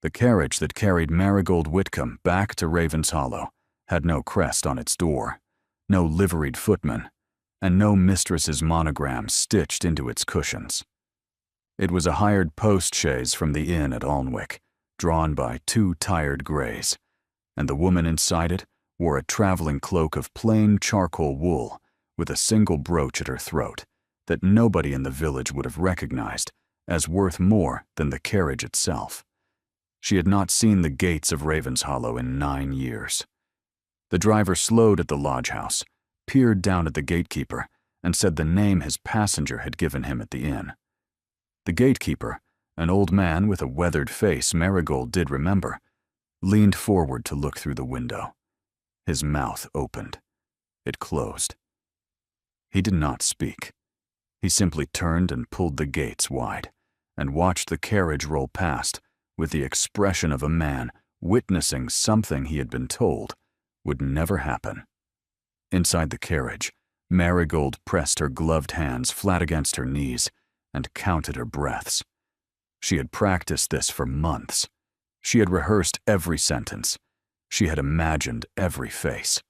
The carriage that carried Marigold Whitcomb back to Raven's Hollow had no crest on its door, no liveried footman, and no mistress's monogram stitched into its cushions. It was a hired post-chaise from the inn at Alnwick, drawn by two tired greys, and the woman inside it wore a traveling cloak of plain charcoal wool with a single brooch at her throat that nobody in the village would have recognized as worth more than the carriage itself. She had not seen the gates of Raven's Hollow in 9 years. The driver slowed at the lodge house, peered down at the gatekeeper, and said the name his passenger had given him at the inn. The gatekeeper, an old man with a weathered face Marigold did remember, leaned forward to look through the window. His mouth opened. It closed. He did not speak. He simply turned and pulled the gates wide, and watched the carriage roll past with the expression of a man witnessing something he had been told would never happen. Inside the carriage, Marigold pressed her gloved hands flat against her knees and counted her breaths. She had practiced this for months. She had rehearsed every sentence. She had imagined every face.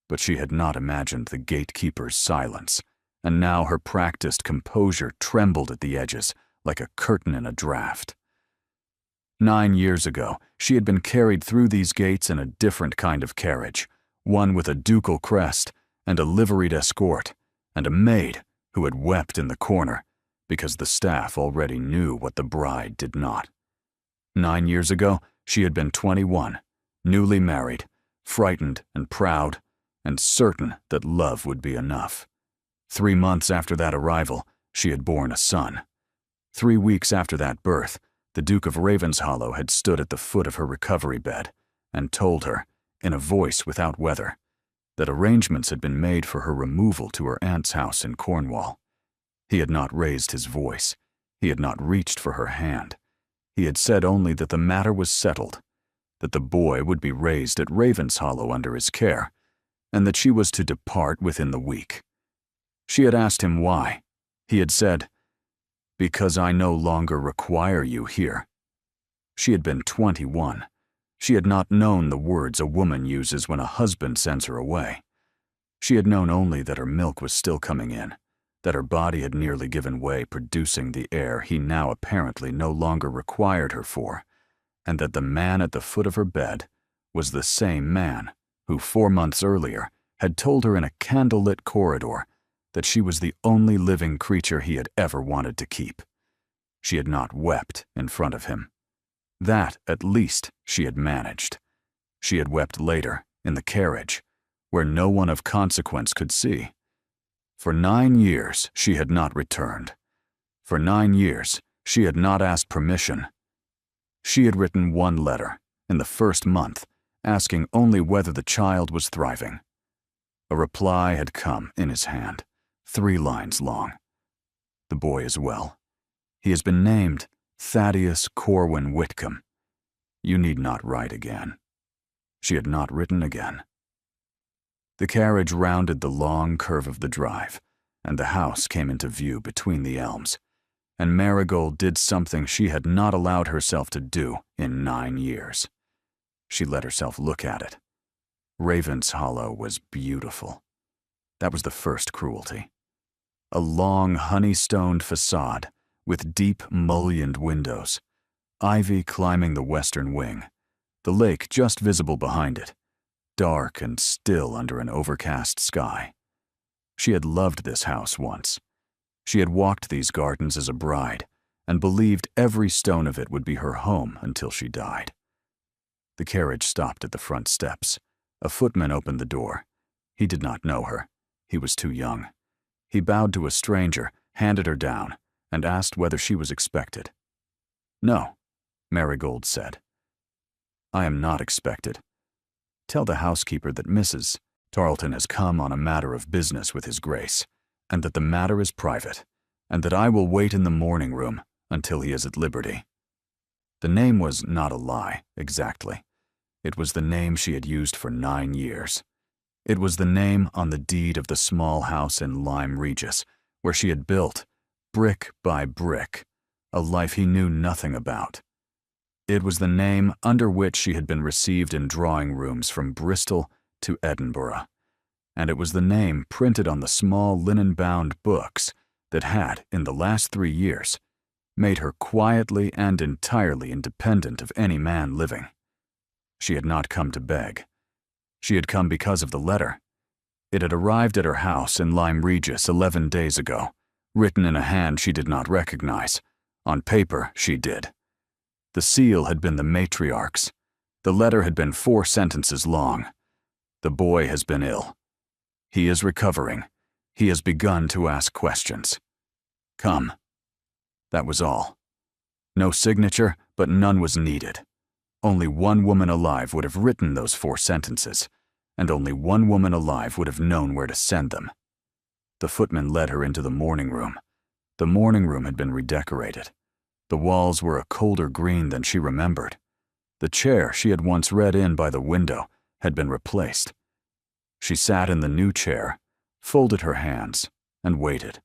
But she had not imagined the gatekeeper's silence, and now her practiced composure trembled at the edges like a curtain in a draft. 9 years ago, she had been carried through these gates in a different kind of carriage, one with a ducal crest and a liveried escort, and a maid who had wept in the corner because the staff already knew what the bride did not. 9 years ago, she had been 21, newly married, frightened and proud, and certain that love would be enough. 3 months after that arrival, she had borne a son. 3 weeks after that birth, the Duke of Ravenshollow had stood at the foot of her recovery bed and told her, in a voice without weather, that arrangements had been made for her removal to her aunt's house in Cornwall. He had not raised his voice. He had not reached for her hand. He had said only that the matter was settled, that the boy would be raised at Ravenshollow under his care, and that she was to depart within the week. She had asked him why. He had said, "Because I no longer require you here." She had been 21. She had not known the words a woman uses when a husband sends her away. She had known only that her milk was still coming in, that her body had nearly given way, producing the heir he now apparently no longer required her for, and that the man at the foot of her bed was the same man who 4 months earlier had told her in a candlelit corridor that she was the only living creature he had ever wanted to keep. She had not wept in front of him. That, at least, she had managed. She had wept later, in the carriage, where no one of consequence could see. For 9 years, she had not returned. For 9 years, she had not asked permission. She had written 1 letter, in the first month, asking only whether the child was thriving. A reply had come in his hand, 3 lines long. The boy is well. He has been named Thaddeus Corwin Whitcomb. You need not write again. She had not written again. The carriage rounded the long curve of the drive, and the house came into view between the elms, and Marigold did something she had not allowed herself to do in 9 years. She let herself look at it. Raven's Hollow was beautiful. That was the first cruelty. A long, honey-stoned facade with deep, mullioned windows, ivy climbing the western wing, the lake just visible behind it, dark and still under an overcast sky. She had loved this house once. She had walked these gardens as a bride and believed every stone of it would be her home until she died. The carriage stopped at the front steps. A footman opened the door. He did not know her. He was too young. He bowed to a stranger, handed her down, and asked whether she was expected. "No," Marigold said. "I am not expected. Tell the housekeeper that Mrs. Tarleton has come on a matter of business with His Grace, and that the matter is private, and that I will wait in the morning room until he is at liberty." The name was not a lie, exactly. It was the name she had used for 9 years. It was the name on the deed of the small house in Lyme Regis, where she had built, brick by brick, a life he knew nothing about. It was the name under which she had been received in drawing rooms from Bristol to Edinburgh, and it was the name printed on the small linen-bound books that had, in the last 3 years, made her quietly and entirely independent of any man living. She had not come to beg. She had come because of the letter. It had arrived at her house in Lyme Regis 11 days ago, written in a hand she did not recognize. On paper, she did. The seal had been the matriarch's. The letter had been 4 sentences long. The boy has been ill. He is recovering. He has begun to ask questions. Come. That was all. No signature, but none was needed. Only one woman alive would have written those 4 sentences, and only one woman alive would have known where to send them. The footman led her into the morning room. The morning room had been redecorated. The walls were a colder green than she remembered. The chair she had once read in by the window had been replaced. She sat in the new chair, folded her hands, and waited.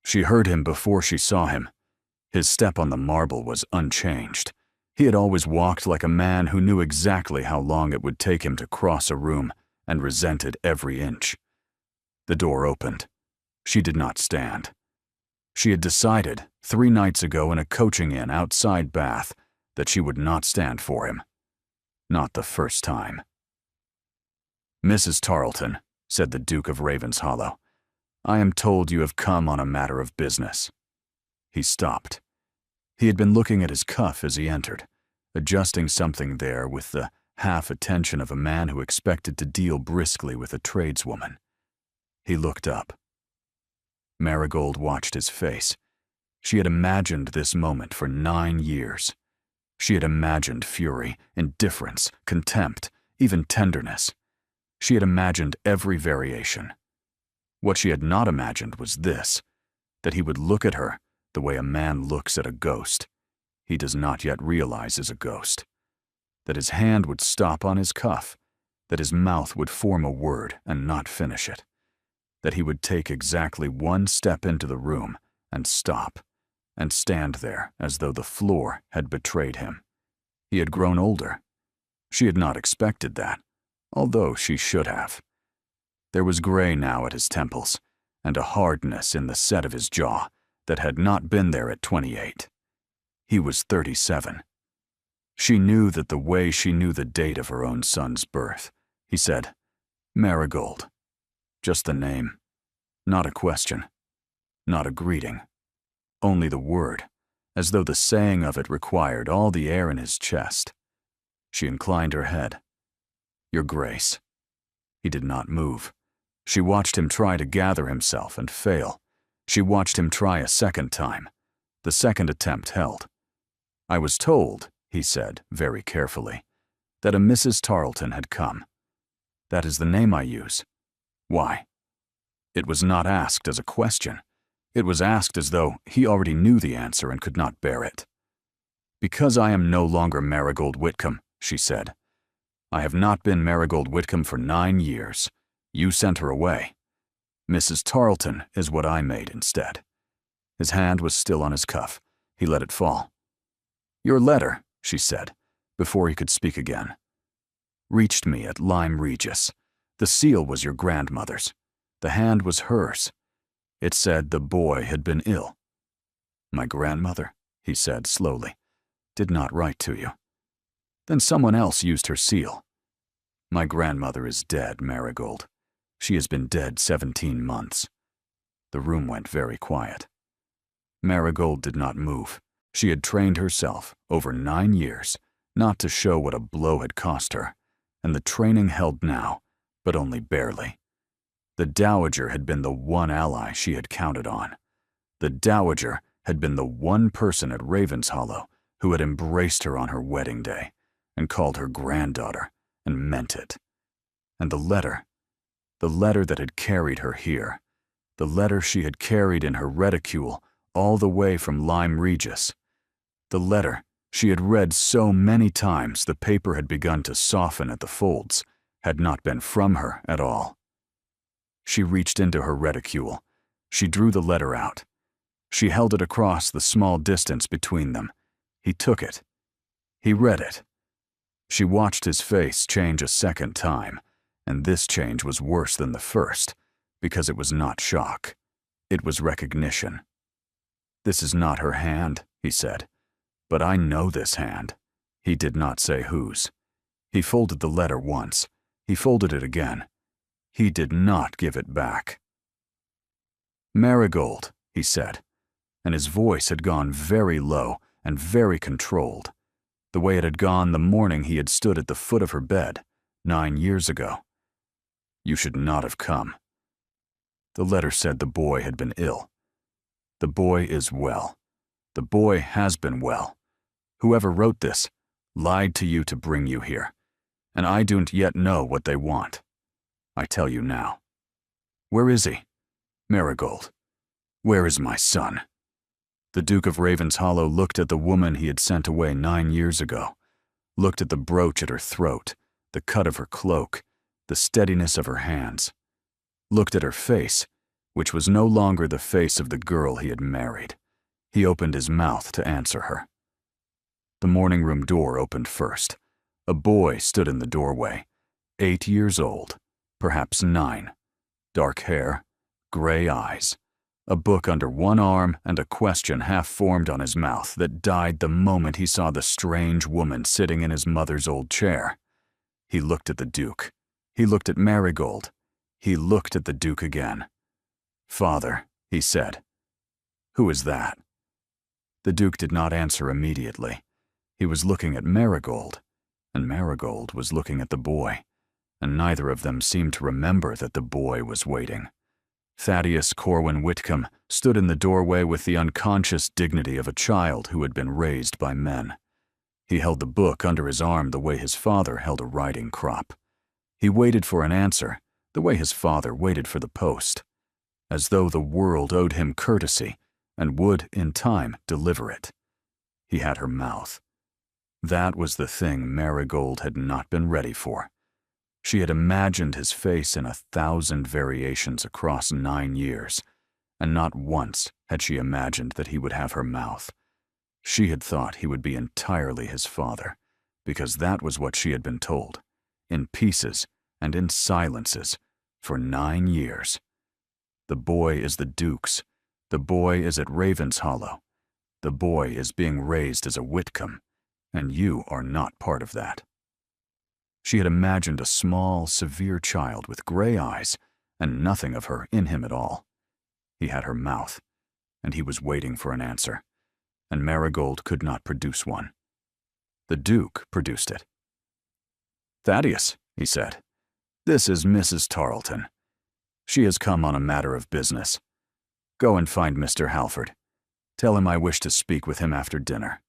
She heard him before she saw him. His step on the marble was unchanged. He had always walked like a man who knew exactly how long it would take him to cross a room and resented every inch. The door opened. She did not stand. She had decided 3 nights ago in a coaching inn outside Bath that she would not stand for him. Not the first time. "Mrs. Tarleton," said the Duke of Ravenshollow, "I am told you have come on a matter of business." He stopped. He had been looking at his cuff as he entered, adjusting something there with the half-attention of a man who expected to deal briskly with a tradeswoman. He looked up. Marigold watched his face. She had imagined this moment for 9 years. She had imagined fury, indifference, contempt, even tenderness. She had imagined every variation. What she had not imagined was this, that he would look at her the way a man looks at a ghost he does not yet realize is a ghost. That his hand would stop on his cuff, that his mouth would form a word and not finish it. That he would take exactly 1 step into the room and stop, and stand there as though the floor had betrayed him. He had grown older. She had not expected that, although she should have. There was gray now at his temples, and a hardness in the set of his jaw that had not been there at 28. He was 37. She knew that the way she knew the date of her own son's birth. He said, "Marigold." Just the name. Not a question. Not a greeting. Only the word, as though the saying of it required all the air in his chest. She inclined her head. "Your Grace." He did not move. She watched him try to gather himself and fail. She watched him try a second time. The second attempt held. "I was told," he said, very carefully, "that a Mrs. Tarleton had come. That is the name I use. Why?" It was not asked as a question. It was asked as though he already knew the answer and could not bear it. "Because I am no longer Marigold Whitcomb," she said. "I have not been Marigold Whitcomb for 9 years. You sent her away. Mrs. Tarleton is what I made instead." His hand was still on his cuff. He let it fall. "Your letter," she said, before he could speak again, "reached me at Lyme Regis. The seal was your grandmother's. The hand was hers. It said the boy had been ill." "My grandmother," he said slowly, "did not write to you. Then someone else used her seal. My grandmother is dead, Marigold. She has been dead 17 months. The room went very quiet. Marigold did not move. She had trained herself, over 9 years, not to show what a blow had cost her, and the training held now, but only barely. The Dowager had been the one ally she had counted on. The Dowager had been the one person at Ravenshollow who had embraced her on her wedding day, and called her granddaughter, and meant it. And the letter that had carried her here, the letter she had carried in her reticule all the way from Lyme Regis, the letter she had read so many times the paper had begun to soften at the folds, had not been from her at all. She reached into her reticule. She drew the letter out. She held it across the small distance between them. He took it. He read it. She watched his face change a second time, and this change was worse than the first, because it was not shock. It was recognition. "This is not her hand," he said. "But I know this hand." He did not say whose. He folded the letter once. He folded it again. He did not give it back. "Marigold," he said, and his voice had gone very low and very controlled, the way it had gone the morning he had stood at the foot of her bed, 9 years ago. "You should not have come." The letter said the boy had been ill. "The boy is well. The boy has been well. Whoever wrote this lied to you to bring you here, and I don't yet know what they want. I tell you now. Where is he? Marigold, where is my son?" The Duke of Ravenshollow looked at the woman he had sent away 9 years ago, looked at the brooch at her throat, the cut of her cloak, the steadiness of her hands, looked at her face, which was no longer the face of the girl he had married. He opened his mouth to answer her. The morning room door opened first. A boy stood in the doorway, 8 years old, perhaps 9, dark hair, gray eyes, a book under one arm and a question half formed on his mouth that died the moment he saw the strange woman sitting in his mother's old chair. He looked at the Duke. He looked at Marigold. He looked at the Duke again. "Father," he said. "Who is that?" The Duke did not answer immediately. He was looking at Marigold, and Marigold was looking at the boy, and neither of them seemed to remember that the boy was waiting. Thaddeus Corwin Whitcomb stood in the doorway with the unconscious dignity of a child who had been raised by men. He held the book under his arm the way his father held a riding crop. He waited for an answer, the way his father waited for the post, as though the world owed him courtesy and would, in time, deliver it. He had her mouth. That was the thing Marigold had not been ready for. She had imagined his face in 1,000 variations across 9 years, and not once had she imagined that he would have her mouth. She had thought he would be entirely his father, because that was what she had been told, in pieces and in silences, for 9 years. The boy is the Duke's. The boy is at Ravenshollow. The boy is being raised as a Whitcomb, and you are not part of that. She had imagined a small, severe child with gray eyes and nothing of her in him at all. He had her mouth, and he was waiting for an answer, and Marigold could not produce one. The Duke produced it. "Thaddeus," he said, "this is Mrs. Tarleton. She has come on a matter of business. Go and find Mr. Halford. Tell him I wish to speak with him after dinner."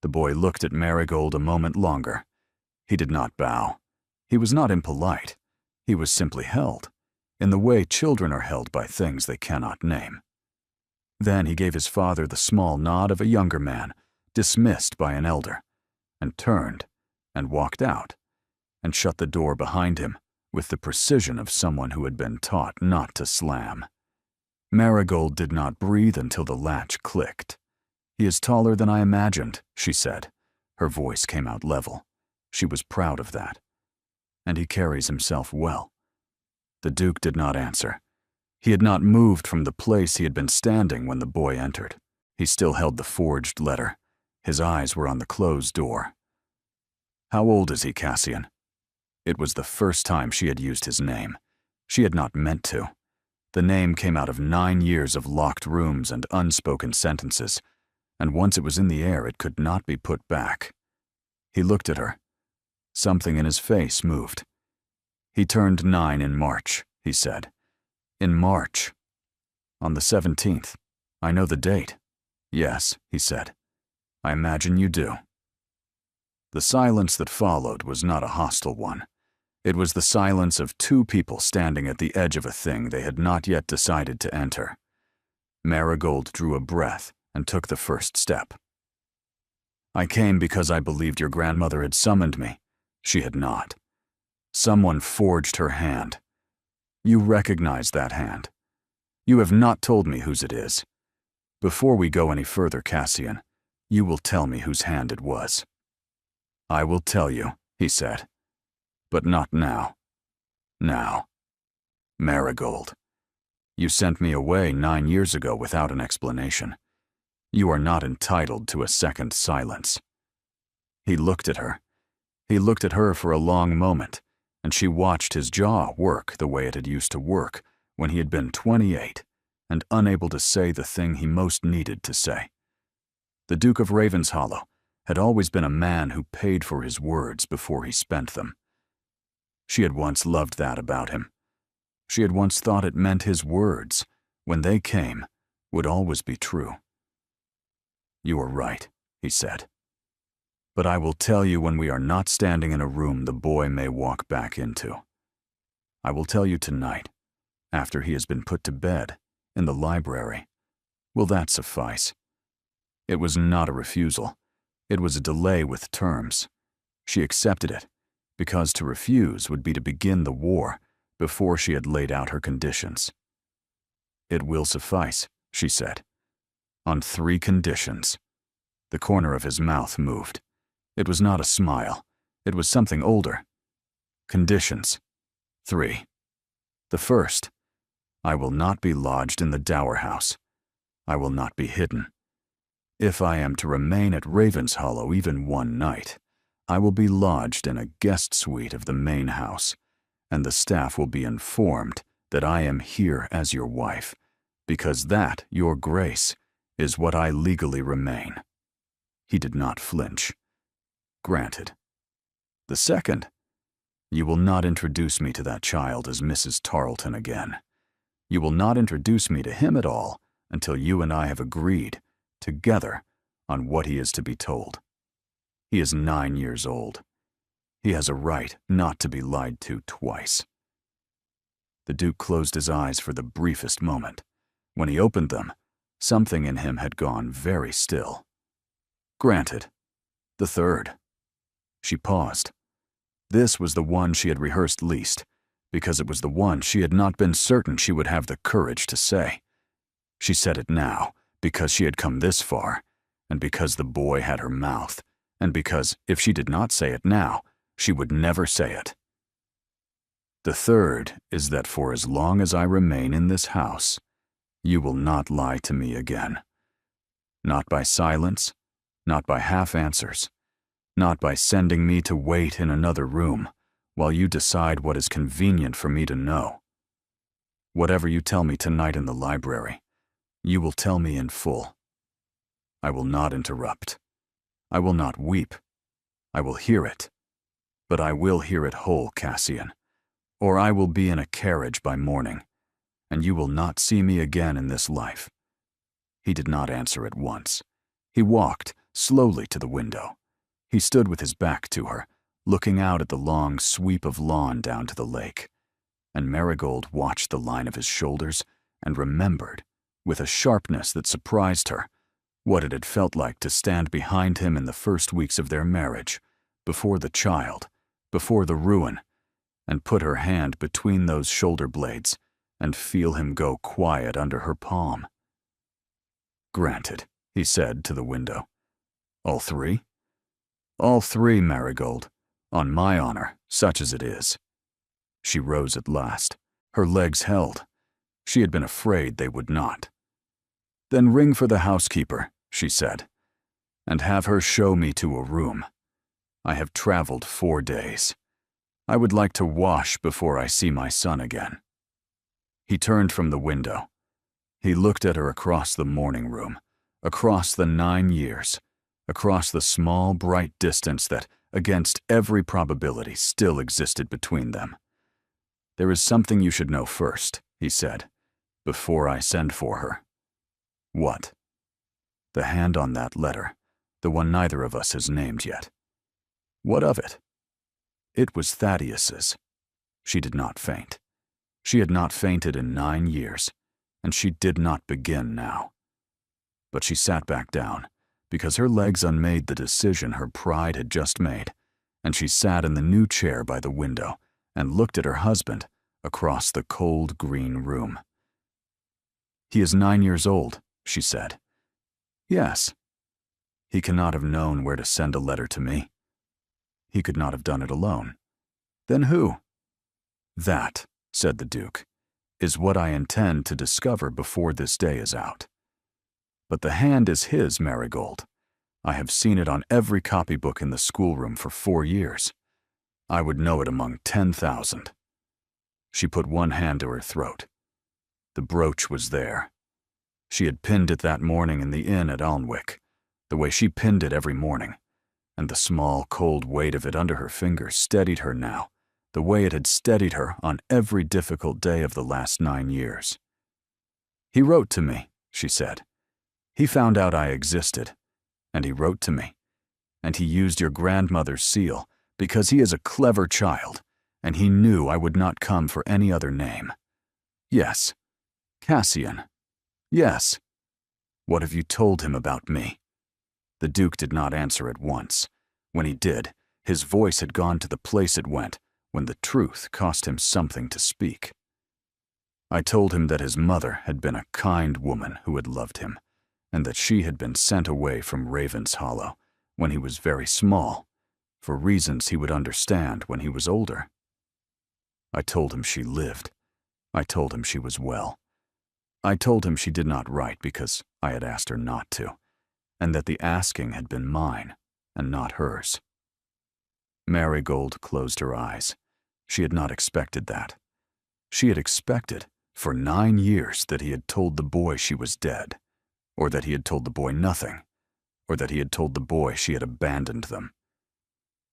The boy looked at Marigold a moment longer. He did not bow. He was not impolite. He was simply held, in the way children are held by things they cannot name. Then he gave his father the small nod of a younger man, dismissed by an elder, and turned, and walked out, and shut the door behind him with the precision of someone who had been taught not to slam. Marigold did not breathe until the latch clicked. "He is taller than I imagined," she said. Her voice came out level. She was proud of that. "And he carries himself well." The Duke did not answer. He had not moved from the place he had been standing when the boy entered. He still held the forged letter. His eyes were on the closed door. "How old is he, Cassian?" It was the first time she had used his name. She had not meant to. The name came out of 9 years of locked rooms and unspoken sentences, and once it was in the air, it could not be put back. He looked at her. Something in his face moved. "He turned 9 in March," he said. "In March. On the 17th. I know the date." "Yes," he said. "I imagine you do." The silence that followed was not a hostile one. It was the silence of two people standing at the edge of a thing they had not yet decided to enter. Marigold drew a breath and took the first step. "I came because I believed your grandmother had summoned me." She had not. Someone forged her hand. You recognize that hand. You have not told me whose it is. Before we go any further, Cassian, you will tell me whose hand it was. "I will tell you," he said. "But not now. Now. Marigold, you sent me away 9 years ago without an explanation. You are not entitled to a second silence." He looked at her. He looked at her for a long moment, and she watched his jaw work the way it had used to work when he had been 28 and unable to say the thing he most needed to say. The Duke of Ravenshollow had always been a man who paid for his words before he spent them. She had once loved that about him. She had once thought it meant his words, when they came, would always be true. "You are right," he said. "But I will tell you when we are not standing in a room the boy may walk back into. I will tell you tonight, after he has been put to bed, in the library. Will that suffice?" It was not a refusal. It was a delay with terms. She accepted it, because to refuse would be to begin the war before she had laid out her conditions. "It will suffice," she said. "On 3 conditions." The corner of his mouth moved. It was not a smile. It was something older. "Conditions. 3. The first, I will not be lodged in the dower house. I will not be hidden. If I am to remain at Ravenshollow even one night, I will be lodged in a guest suite of the main house, and the staff will be informed that I am here as your wife, because that, your grace, is what I legally remain." He did not flinch. "Granted. The second, you will not introduce me to that child as Mrs. Tarleton again. You will not introduce me to him at all until you and I have agreed, together, on what he is to be told. He is 9 years old. He has a right not to be lied to twice." The Duke closed his eyes for the briefest moment. When he opened them, something in him had gone very still. "Granted. The third." She paused. This was the one she had rehearsed least, because it was the one she had not been certain she would have the courage to say. She said it now, because she had come this far, and because the boy had her mouth, and because, if she did not say it now, she would never say it. "The third is that for as long as I remain in this house, you will not lie to me again. Not by silence, not by half-answers, not by sending me to wait in another room while you decide what is convenient for me to know. Whatever you tell me tonight in the library, you will tell me in full. I will not interrupt. I will not weep. I will hear it. But I will hear it whole, Cassian, or I will be in a carriage by morning, and you will not see me again in this life." He did not answer at once. He walked slowly to the window. He stood with his back to her, looking out at the long sweep of lawn down to the lake, and Marigold watched the line of his shoulders and remembered, with a sharpness that surprised her, what it had felt like to stand behind him in the first weeks of their marriage, before the child, before the ruin, and put her hand between those shoulder blades and feel him go quiet under her palm. "Granted," he said to the window. "All 3? "All 3, Marigold, on my honor, such as it is." She rose at last. Her legs held. She had been afraid they would not. "Then ring for the housekeeper," she said, "and have her show me to a room. I have traveled 4 days. I would like to wash before I see my son again." He turned from the window. He looked at her across the morning room, across the 9 years, across the small, bright distance that, against every probability, still existed between them. "There is something you should know first," he said, "before I send for her." "What?" "The hand on that letter, the one neither of us has named yet." "What of it?" "It was Thaddeus's." She did not faint. She had not fainted in 9 years, and she did not begin now. But she sat back down, because her legs unmade the decision her pride had just made, and she sat in the new chair by the window and looked at her husband across the cold green room. "He is 9 years old," she said. "Yes." "He cannot have known where to send a letter to me." He could not have done it alone. Then who? That, said the Duke, is what I intend to discover before this day is out. But the hand is his, Marigold. I have seen it on every copybook in the schoolroom for 4 years. I would know it among 10,000. She put one hand to her throat. The brooch was there. She had pinned it that morning in the inn at Alnwick, the way she pinned it every morning, and the small, cold weight of it under her fingers steadied her now, the way it had steadied her on every difficult day of the last 9 years. He wrote to me, she said. He found out I existed, and he wrote to me. And he used your grandmother's seal, because he is a clever child, and he knew I would not come for any other name. Yes, Cassian. Yes. What have you told him about me? The Duke did not answer at once. When he did, his voice had gone to the place it went when the truth cost him something to speak. I told him that his mother had been a kind woman who had loved him, and that she had been sent away from Raven's Hollow when he was very small, for reasons he would understand when he was older. I told him she lived. I told him she was well. I told him she did not write because I had asked her not to, and that the asking had been mine and not hers. Marigold closed her eyes. She had not expected that. She had expected, for 9 years, that he had told the boy she was dead, or that he had told the boy nothing, or that he had told the boy she had abandoned them.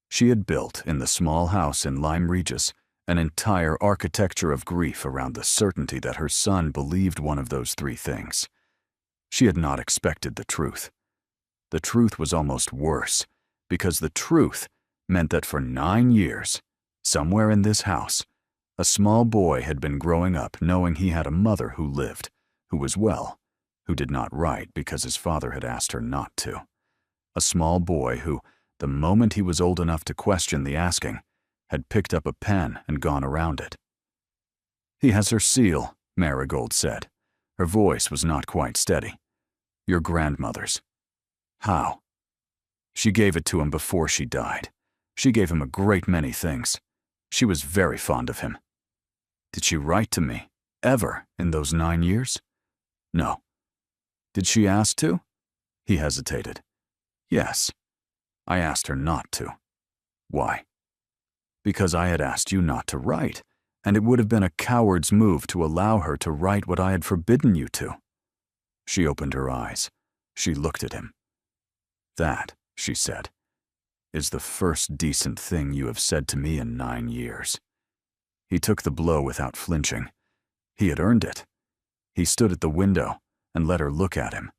She had built, in the small house in Lyme Regis, an entire architecture of grief around the certainty that her son believed one of those 3 things. She had not expected the truth. The truth was almost worse, because the truth meant that for 9 years, somewhere in this house, a small boy had been growing up knowing he had a mother who lived, who was well, who did not write because his father had asked her not to. A small boy who, the moment he was old enough to question the asking, had picked up a pen and gone around it. He has her seal, Marigold said. Her voice was not quite steady. Your grandmother's. How? She gave it to him before she died. She gave him a great many things. She was very fond of him. Did she write to me, ever, in those 9 years? No. Did she ask to? He hesitated. Yes. I asked her not to. Why? Because I had asked you not to write, and it would have been a coward's move to allow her to write what I had forbidden you to. She opened her eyes. She looked at him. That, she said, is the first decent thing you have said to me in 9 years. He took the blow without flinching. He had earned it. He stood at the window and let her look at him,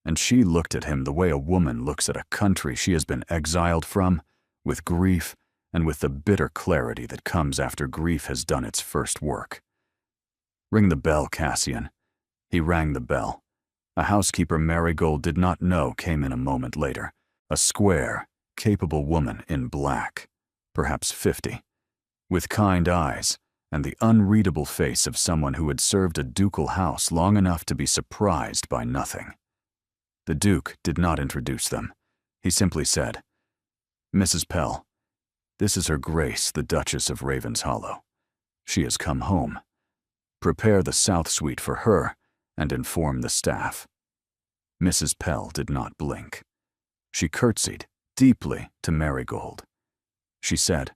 and she looked at him the way a woman looks at a country she has been exiled from, with grief and with the bitter clarity that comes after grief has done its first work. Ring the bell, Cassian. He rang the bell. A housekeeper Marigold did not know came in a moment later, a square, capable woman in black, perhaps 50, with kind eyes and the unreadable face of someone who had served a ducal house long enough to be surprised by nothing. The Duke did not introduce them. He simply said, Mrs. Pell, this is Her Grace, the Duchess of Raven's Hollow. She has come home. Prepare the south suite for her and inform the staff. Mrs. Pell did not blink. She curtsied deeply to Marigold. She said,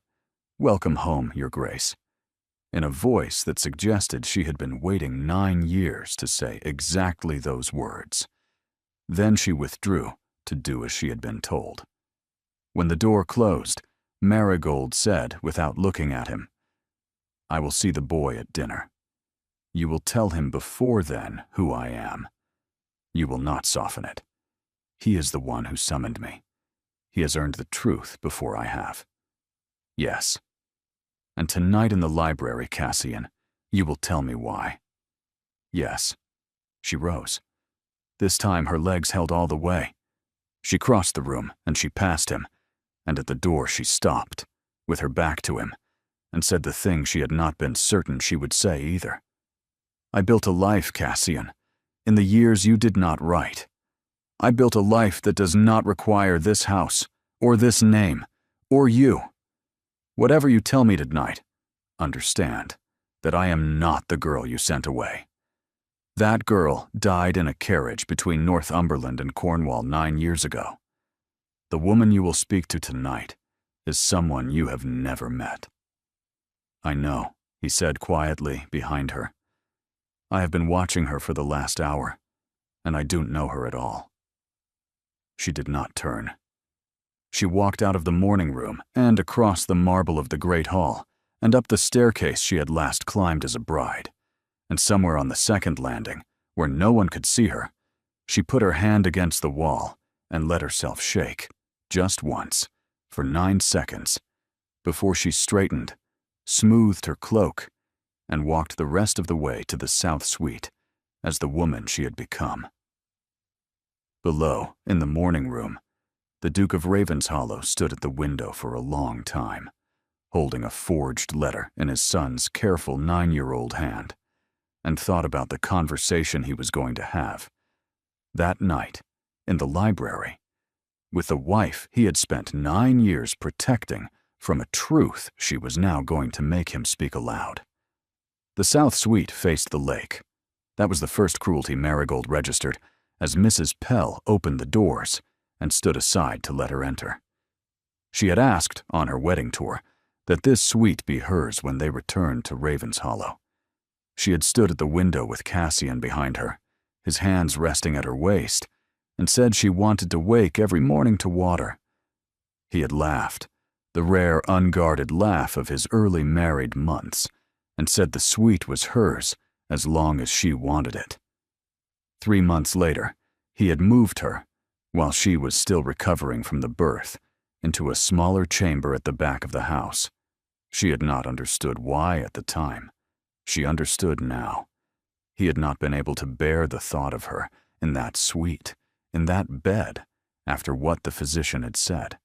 Welcome home, Your Grace, in a voice that suggested she had been waiting 9 years to say exactly those words. Then she withdrew to do as she had been told. When the door closed, Marigold said, without looking at him, I will see the boy at dinner. You will tell him before then who I am. You will not soften it. He is the one who summoned me. He has earned the truth before I have. Yes. And tonight in the library, Cassian, you will tell me why. Yes. She rose. This time her legs held all the way. She crossed the room and she passed him, and at the door she stopped, with her back to him, and said the thing she had not been certain she would say either. I built a life, Cassian, in the years you did not write. I built a life that does not require this house, or this name, or you. Whatever you tell me tonight, understand that I am not the girl you sent away. That girl died in a carriage between Northumberland and Cornwall 9 years ago. The woman you will speak to tonight is someone you have never met." "I know," he said quietly behind her. "I have been watching her for the last hour, and I don't know her at all." She did not turn. She walked out of the morning room and across the marble of the great hall and up the staircase she had last climbed as a bride, and somewhere on the second landing, where no one could see her, she put her hand against the wall and let herself shake, just once, for 9 seconds, before she straightened, smoothed her cloak, and walked the rest of the way to the south suite as the woman she had become. Below, in the morning room, the Duke of Ravenshollow stood at the window for a long time, holding a forged letter in his son's careful 9-year-old hand, and thought about the conversation he was going to have that night in the library with the wife he had spent 9 years protecting from a truth she was now going to make him speak aloud. The south suite faced the lake. That was the first cruelty Marigold registered as Mrs. Pell opened the doors and stood aside to let her enter. She had asked, on her wedding tour, that this suite be hers when they returned to Ravenshollow. She had stood at the window with Cassian behind her, his hands resting at her waist, and said she wanted to wake every morning to water. He had laughed, the rare unguarded laugh of his early married months, and said the suite was hers as long as she wanted it. 3 months later, he had moved her, while she was still recovering from the birth, into a smaller chamber at the back of the house. She had not understood why at the time. She understood now. He had not been able to bear the thought of her in that suite, in that bed, after what the physician had said.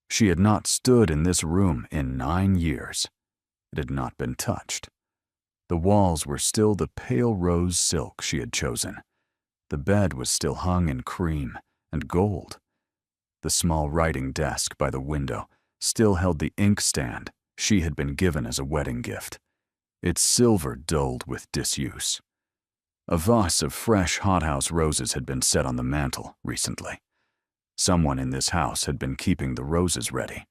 She had not stood in this room in 9 years. It had not been touched. The walls were still the pale rose silk she had chosen. The bed was still hung in cream and gold. The small writing desk by the window still held the inkstand she had been given as a wedding gift, its silver dulled with disuse. A vase of fresh hothouse roses had been set on the mantel recently. Someone in this house had been keeping the roses ready.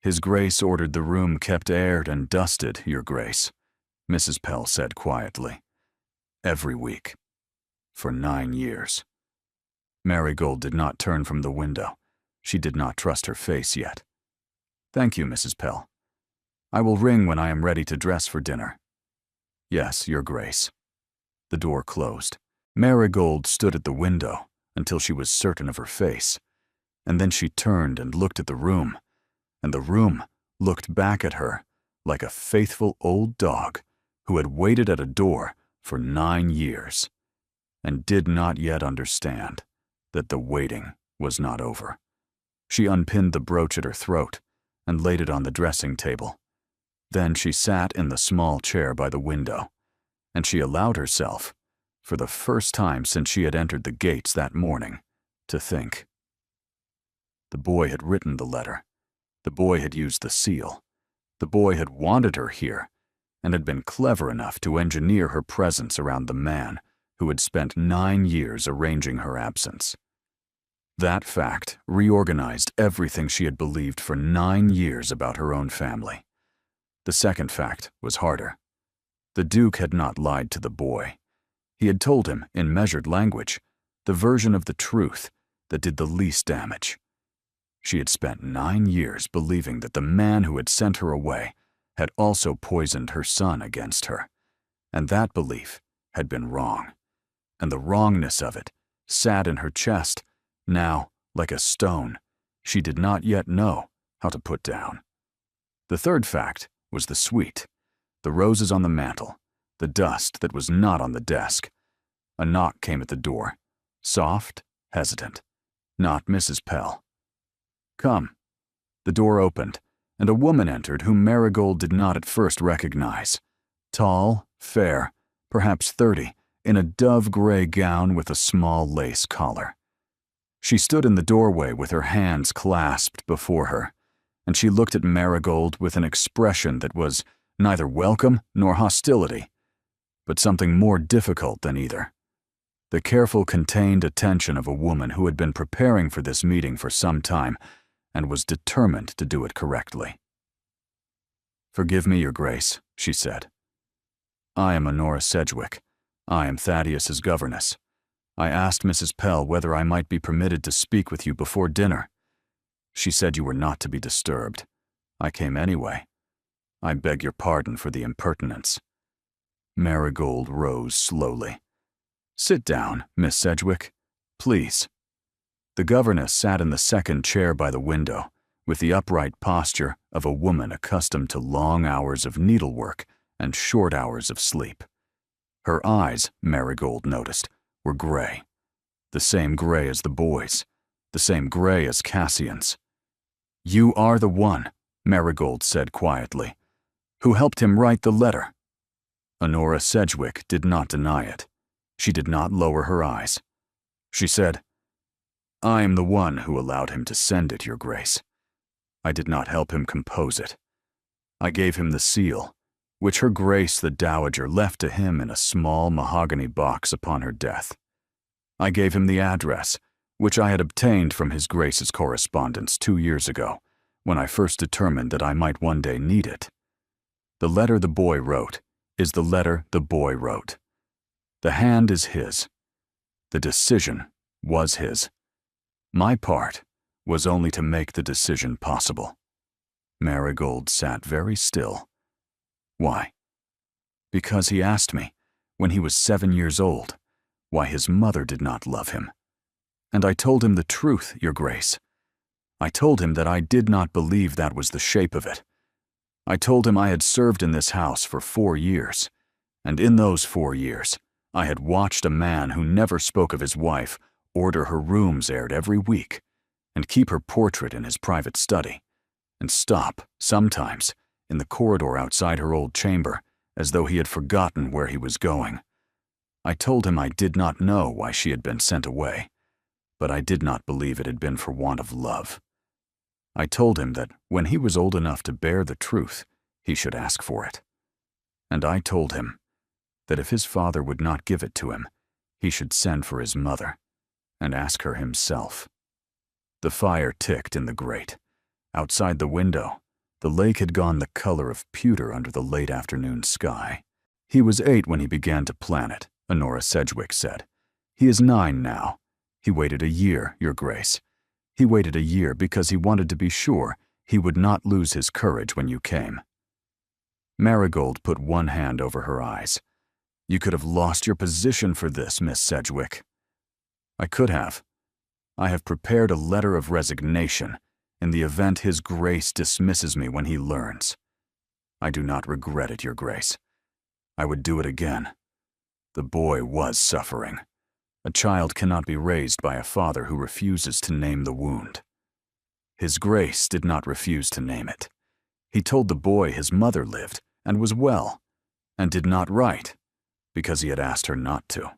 "His Grace ordered the room kept aired and dusted, Your Grace," Mrs. Pell said quietly. "Every week. For 9 years." Marigold did not turn from the window. She did not trust her face yet. "Thank you, Mrs. Pell. I will ring when I am ready to dress for dinner." "Yes, Your Grace." The door closed. Marigold stood at the window until she was certain of her face, and then she turned and looked at the room, and the room looked back at her like a faithful old dog who had waited at a door for 9 years and did not yet understand that the waiting was not over. She unpinned the brooch at her throat and laid it on the dressing table. Then she sat in the small chair by the window, and she allowed herself, for the first time since she had entered the gates that morning, to think. The boy had written the letter. The boy had used the seal. The boy had wanted her here and had been clever enough to engineer her presence around the man who had spent 9 years arranging her absence. That fact reorganized everything she had believed for 9 years about her own family. The second fact was harder. The Duke had not lied to the boy. He had told him, in measured language, the version of the truth that did the least damage. She had spent 9 years believing that the man who had sent her away had also poisoned her son against her, and that belief had been wrong, and the wrongness of it sat in her chest, now like a stone she did not yet know how to put down. The third fact was the suite, the roses on the mantel, the dust that was not on the desk. A knock came at the door, soft, hesitant. Not Mrs. Pell. "Come." The door opened, and a woman entered whom Marigold did not at first recognize. Tall, fair, perhaps 30, in a dove-gray gown with a small lace collar. She stood in the doorway with her hands clasped before her, and she looked at Marigold with an expression that was neither welcome nor hostility, but something more difficult than either. The careful, contained attention of a woman who had been preparing for this meeting for some time and was determined to do it correctly. "Forgive me, Your Grace," she said. "I am Honora Sedgwick. I am Thaddeus's governess. I asked Mrs. Pell whether I might be permitted to speak with you before dinner. She said you were not to be disturbed. I came anyway. I beg your pardon for the impertinence." Marigold rose slowly. "Sit down, Miss Sedgwick, please." The governess sat in the second chair by the window, with the upright posture of a woman accustomed to long hours of needlework and short hours of sleep. Her eyes, Marigold noticed, were gray. The same gray as the boy's, the same gray as Cassian's. "You are the one," Marigold said quietly, "who helped him write the letter." Honora Sedgwick did not deny it. She did not lower her eyes. She said, "I am the one who allowed him to send it, Your Grace. I did not help him compose it. I gave him the seal, which Her Grace the Dowager left to him in a small mahogany box upon her death. I gave him the address, which I had obtained from His Grace's correspondence 2 years ago, when I first determined that I might one day need it. The letter the boy wrote is the letter the boy wrote. The hand is his. The decision was his. My part was only to make the decision possible." Marigold sat very still. "Why?" "Because he asked me, when he was 7 years old, why his mother did not love him. And I told him the truth, Your Grace. I told him that I did not believe that was the shape of it. I told him I had served in this house for 4 years, and in those 4 years, I had watched a man who never spoke of his wife order her rooms aired every week, and keep her portrait in his private study, and stop, sometimes, in the corridor outside her old chamber, as though he had forgotten where he was going. I told him I did not know why she had been sent away, but I did not believe it had been for want of love. I told him that when he was old enough to bear the truth, he should ask for it. And I told him that if his father would not give it to him, he should send for his mother and ask her himself." The fire ticked in the grate. Outside the window, the lake had gone the color of pewter under the late afternoon sky. "He was 8 when he began to plan it," Honora Sedgwick said. "He is 9 now. He waited a year, Your Grace. He waited a year because he wanted to be sure he would not lose his courage when you came." Marigold put one hand over her eyes. "You could have lost your position for this, Miss Sedgwick." "I could have. I have prepared a letter of resignation in the event His Grace dismisses me when he learns. I do not regret it, Your Grace. I would do it again. The boy was suffering. A child cannot be raised by a father who refuses to name the wound. His Grace did not refuse to name it. He told the boy his mother lived and was well, and did not write, because he had asked her not to.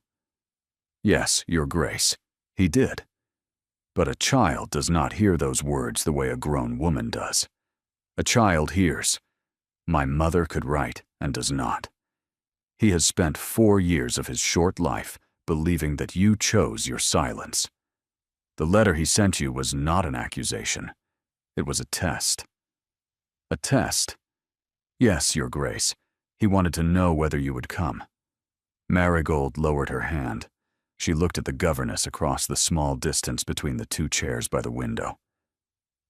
Yes, Your Grace, he did. But a child does not hear those words the way a grown woman does. A child hears, 'My mother could write and does not.' He has spent 4 years of his short life believing that you chose your silence. The letter he sent you was not an accusation. It was a test." "A test?" "Yes, Your Grace. He wanted to know whether you would come." Marigold lowered her hand. She looked at the governess across the small distance between the 2 chairs by the window.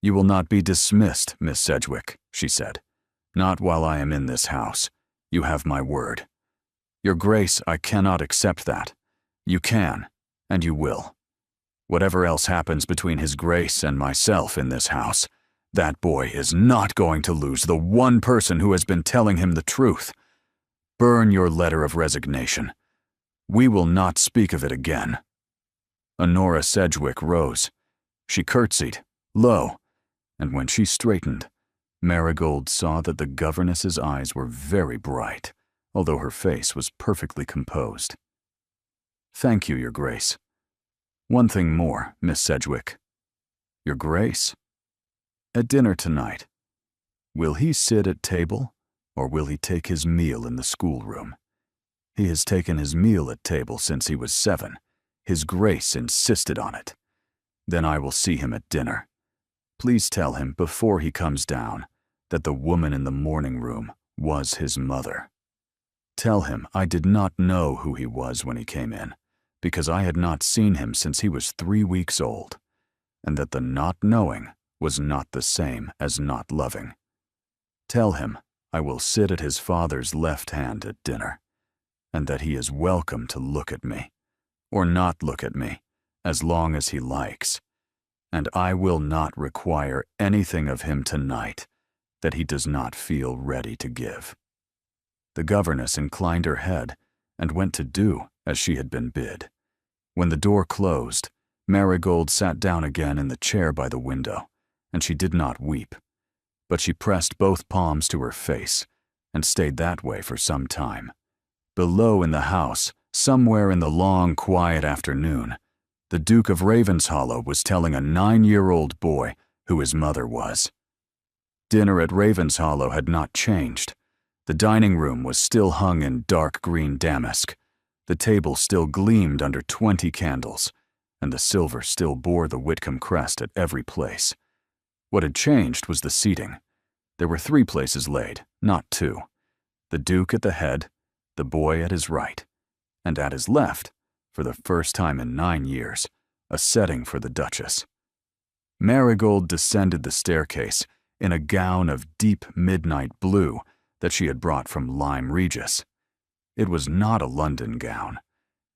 "You will not be dismissed, Miss Sedgwick," she said. "Not while I am in this house. You have my word. Your Grace, I cannot accept that. You can, and you will. Whatever else happens between His Grace and myself in this house, that boy is not going to lose the one person who has been telling him the truth. Burn your letter of resignation. We will not speak of it again." Honora Sedgwick rose. She curtsied, low, and when she straightened, Marigold saw that the governess's eyes were very bright, although her face was perfectly composed. "Thank you, Your Grace." One thing more, Miss Sedgwick. Your Grace. At dinner tonight, will he sit at table, or will he take his meal in the schoolroom? He has taken his meal at table since he was 7. His Grace insisted on it. Then I will see him at dinner. Please tell him before he comes down that the woman in the morning room was his mother. Tell him I did not know who he was when he came in, because I had not seen him since he was 3 weeks old, and that the not knowing was not the same as not loving. Tell him I will sit at his father's left hand at dinner, and that he is welcome to look at me, or not look at me, as long as he likes, and I will not require anything of him tonight that he does not feel ready to give." The governess inclined her head and went to do as she had been bid. When the door closed, Marigold sat down again in the chair by the window, and she did not weep, but she pressed both palms to her face and stayed that way for some time. Below in the house, somewhere in the long, quiet afternoon, the Duke of Ravenshollow was telling a 9-year-old boy who his mother was. Dinner at Ravenshollow had not changed. The dining room was still hung in dark green damask. The table still gleamed under 20 candles, and the silver still bore the Whitcomb crest at every place. What had changed was the seating. There were 3 places laid, not 2. The Duke at the head, the boy at his right, and at his left, for the first time in 9 years, a setting for the Duchess. Marigold descended the staircase in a gown of deep midnight blue that she had brought from Lyme Regis. It was not a London gown.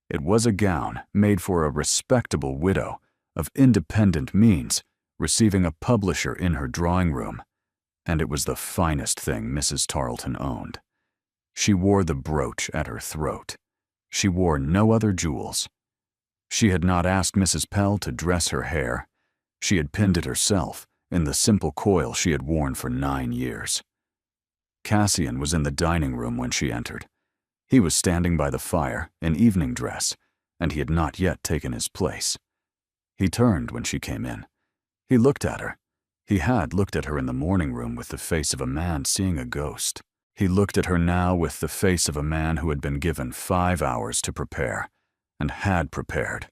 It was a gown made for a respectable widow of independent means receiving a publisher in her drawing room, and it was the finest thing Mrs. Tarleton owned. She wore the brooch at her throat. She wore no other jewels. She had not asked Mrs. Pell to dress her hair. She had pinned it herself in the simple coil she had worn for 9 years. Cassian was in the dining room when she entered. He was standing by the fire in evening dress, and he had not yet taken his place. He turned when she came in. He looked at her. He had looked at her in the morning room with the face of a man seeing a ghost. He looked at her now with the face of a man who had been given 5 hours to prepare, and had prepared,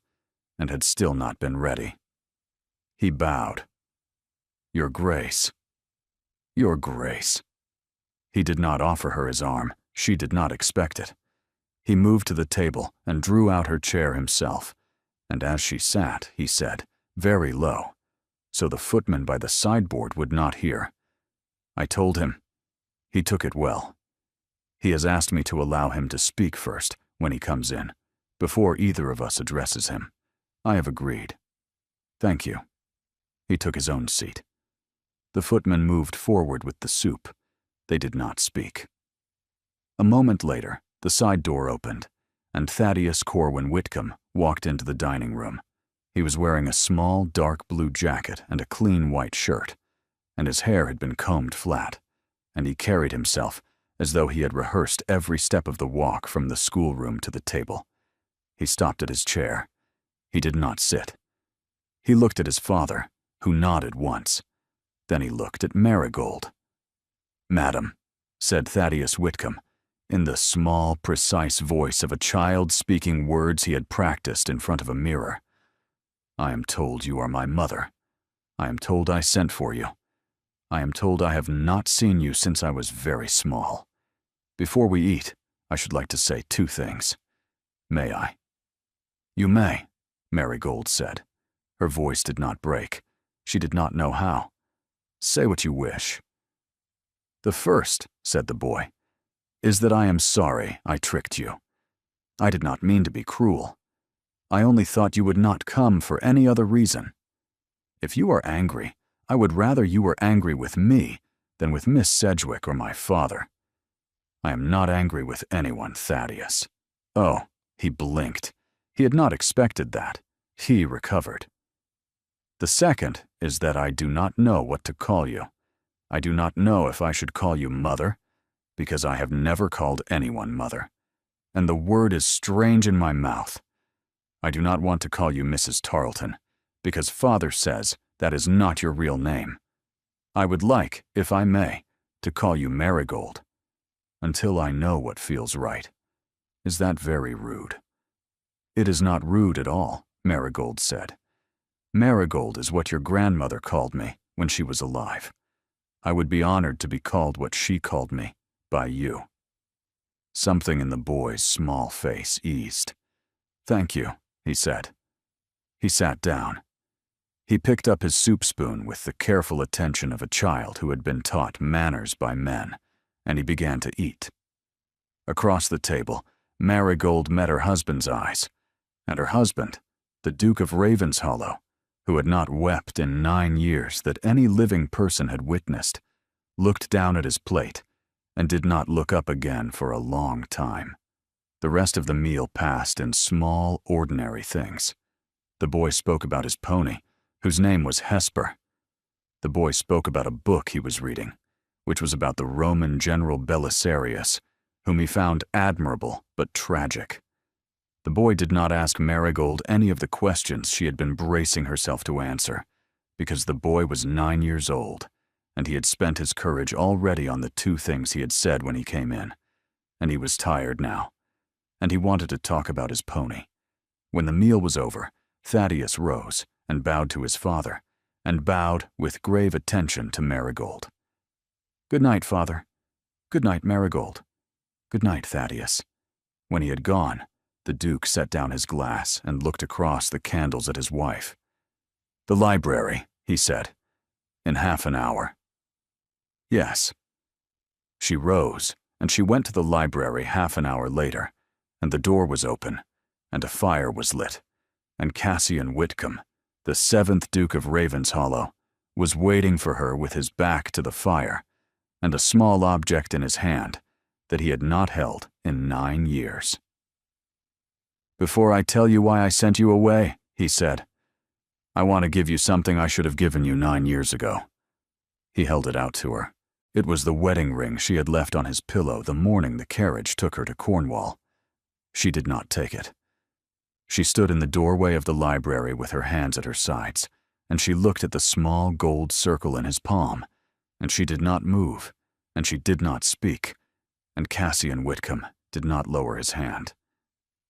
and had still not been ready. He bowed. "Your Grace. Your Grace." He did not offer her his arm. She did not expect it. He moved to the table and drew out her chair himself, and as she sat, he said, very low, so the footman by the sideboard would not hear, "I told him. He took it well. He has asked me to allow him to speak first when he comes in, before either of us addresses him. I have agreed. Thank you." He took his own seat. The footman moved forward with the soup. They did not speak. A moment later, the side door opened, and Thaddeus Corwin Whitcomb walked into the dining room. He was wearing a small, dark blue jacket and a clean white shirt, and his hair had been combed flat, and he carried himself as though he had rehearsed every step of the walk from the schoolroom to the table. He stopped at his chair. He did not sit. He looked at his father, who nodded once. Then he looked at Marigold. "Madam," said Thaddeus Whitcomb, in the small, precise voice of a child speaking words he had practiced in front of a mirror, "I am told you are my mother. I am told I sent for you. I am told I have not seen you since I was very small. Before we eat, I should like to say 2 things. May I?" "You may," Marigold said. Her voice did not break. She did not know how. "Say what you wish." "The first," said the boy, "is that I am sorry I tricked you. I did not mean to be cruel. I only thought you would not come for any other reason. If you are angry, I would rather you were angry with me than with Miss Sedgwick or my father. I am not angry with anyone, Thaddeus." Oh, he blinked. He had not expected that. He recovered. "The second is that I do not know what to call you. I do not know if I should call you mother, because I have never called anyone mother, and the word is strange in my mouth. I do not want to call you Mrs. Tarleton, because Father says that is not your real name. I would like, if I may, to call you Marigold, until I know what feels right. Is that very rude?" "It is not rude at all," Marigold said. "Marigold is what your grandmother called me when she was alive. I would be honored to be called what she called me by you." Something in the boy's small face eased. "Thank you," he said. He sat down. He picked up his soup spoon with the careful attention of a child who had been taught manners by men, and he began to eat. Across the table, Marigold met her husband's eyes, and her husband, the Duke of Ravenshollow, who had not wept in 9 years that any living person had witnessed, looked down at his plate and did not look up again for a long time. The rest of the meal passed in small, ordinary things. The boy spoke about his pony, whose name was Hesper. The boy spoke about a book he was reading, which was about the Roman general Belisarius, whom he found admirable but tragic. The boy did not ask Marigold any of the questions she had been bracing herself to answer, because the boy was 9 years old, and he had spent his courage already on the 2 things he had said when he came in, and he was tired now, and he wanted to talk about his pony. When the meal was over, Thaddeus rose and bowed to his father, and bowed with grave attention to Marigold. "Good night, Father. Good night, Marigold. Good night, Thaddeus." When he had gone, the Duke set down his glass and looked across the candles at his wife. "The library," he said. "In half an hour." "Yes." She rose, and she went to the library half an hour later, and the door was open, and a fire was lit, and Cassian Whitcomb, the 7th Duke of Ravenshollow, was waiting for her with his back to the fire, and a small object in his hand that he had not held in 9 years. "Before I tell you why I sent you away," he said, "I want to give you something I should have given you 9 years ago." He held it out to her. It was the wedding ring she had left on his pillow the morning the carriage took her to Cornwall. She did not take it. She stood in the doorway of the library with her hands at her sides, and she looked at the small gold circle in his palm, and she did not move, and she did not speak, and Cassian Whitcomb did not lower his hand.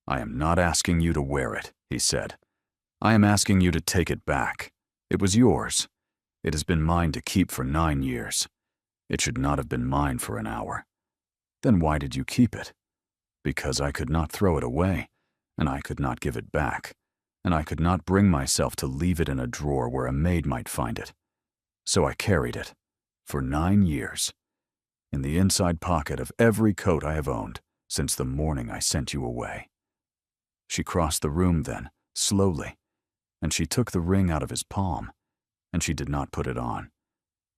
"I am not asking you to wear it," he said. "I am asking you to take it back. It was yours. It has been mine to keep for 9 years. It should not have been mine for an hour. Then why did you keep it? Because I could not throw it away, and I could not give it back, and I could not bring myself to leave it in a drawer where a maid might find it. So I carried it, for 9 years, in the inside pocket of every coat I have owned since the morning I sent you away." She crossed the room then, slowly, and she took the ring out of his palm, and she did not put it on,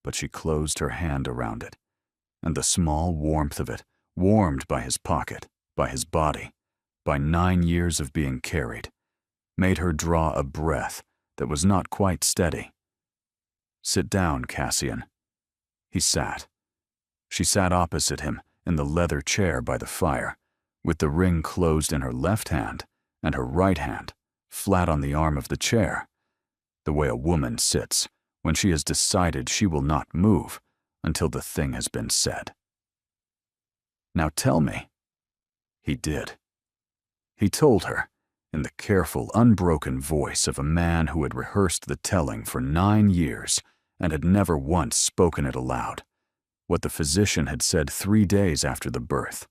but she closed her hand around it, and the small warmth of it, warmed by his pocket, by his body, by 9 years of being carried, made her draw a breath that was not quite steady. "Sit down, Cassian." He sat. She sat opposite him in the leather chair by the fire, with the ring closed in her left hand and her right hand flat on the arm of the chair, the way a woman sits when she has decided she will not move until the thing has been said. "Now tell me." He did. He told her, in the careful, unbroken voice of a man who had rehearsed the telling for 9 years and had never once spoken it aloud, what the physician had said 3 days after the birth.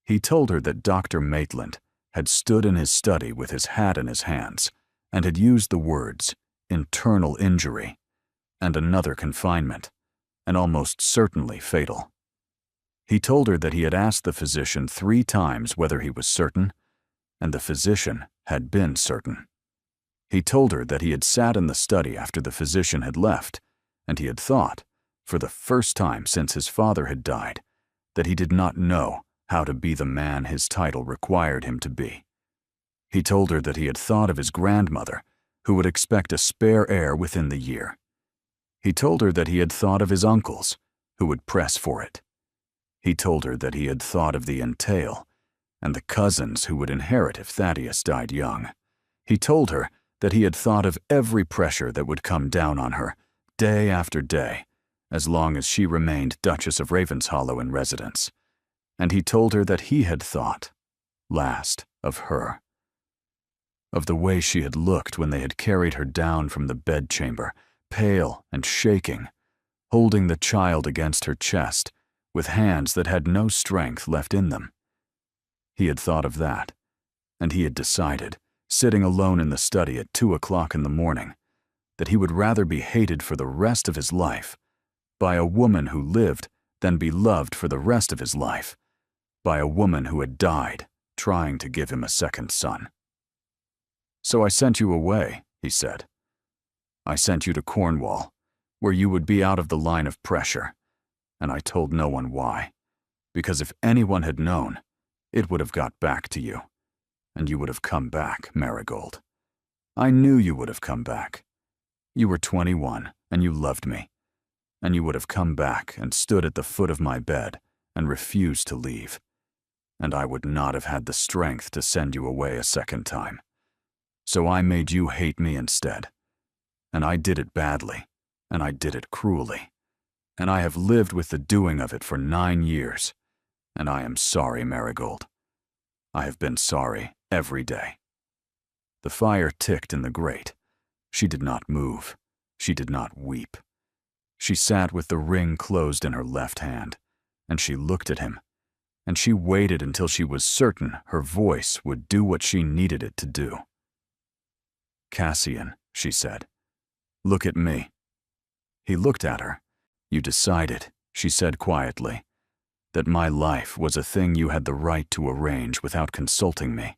He told her that Dr. Maitland had stood in his study with his hat in his hands and had used the words internal injury and another confinement, and almost certainly fatal. He told her that he had asked the physician 3 times whether he was certain, and the physician had been certain. He told her that he had sat in the study after the physician had left, and he had thought, for the first time since his father had died, that he did not know how to be the man his title required him to be. He told her that he had thought of his grandmother, who would expect a spare heir within the year. He told her that he had thought of his uncles, who would press for it. He told her that he had thought of the entail, and the cousins who would inherit if Thaddeus died young. He told her that he had thought of every pressure that would come down on her, day after day, as long as she remained Duchess of Ravenshollow in residence. And he told her that he had thought, last, of her. Of the way she had looked when they had carried her down from the bedchamber, pale and shaking, holding the child against her chest, with hands that had no strength left in them. He had thought of that, and he had decided, sitting alone in the study at 2 o'clock in the morning, that he would rather be hated for the rest of his life by a woman who lived than be loved for the rest of his life by a woman who had died trying to give him a second son. "So I sent you away," he said. "I sent you to Cornwall, where you would be out of the line of pressure, and I told no one why, because if anyone had known, it would have got back to you, and you would have come back, Marigold. I knew you would have come back. You were 21, and you loved me, and you would have come back and stood at the foot of my bed and refused to leave, and I would not have had the strength to send you away a second time. So I made you hate me instead, and I did it badly, and I did it cruelly, and I have lived with the doing of it for 9 years, and I am sorry, Marigold. I have been sorry every day." The fire ticked in the grate. She did not move. She did not weep. She sat with the ring closed in her left hand, and she looked at him, and she waited until she was certain her voice would do what she needed it to do. "Cassian," she said, "look at me." He looked at her. "You decided," she said quietly, "that my life was a thing you had the right to arrange without consulting me.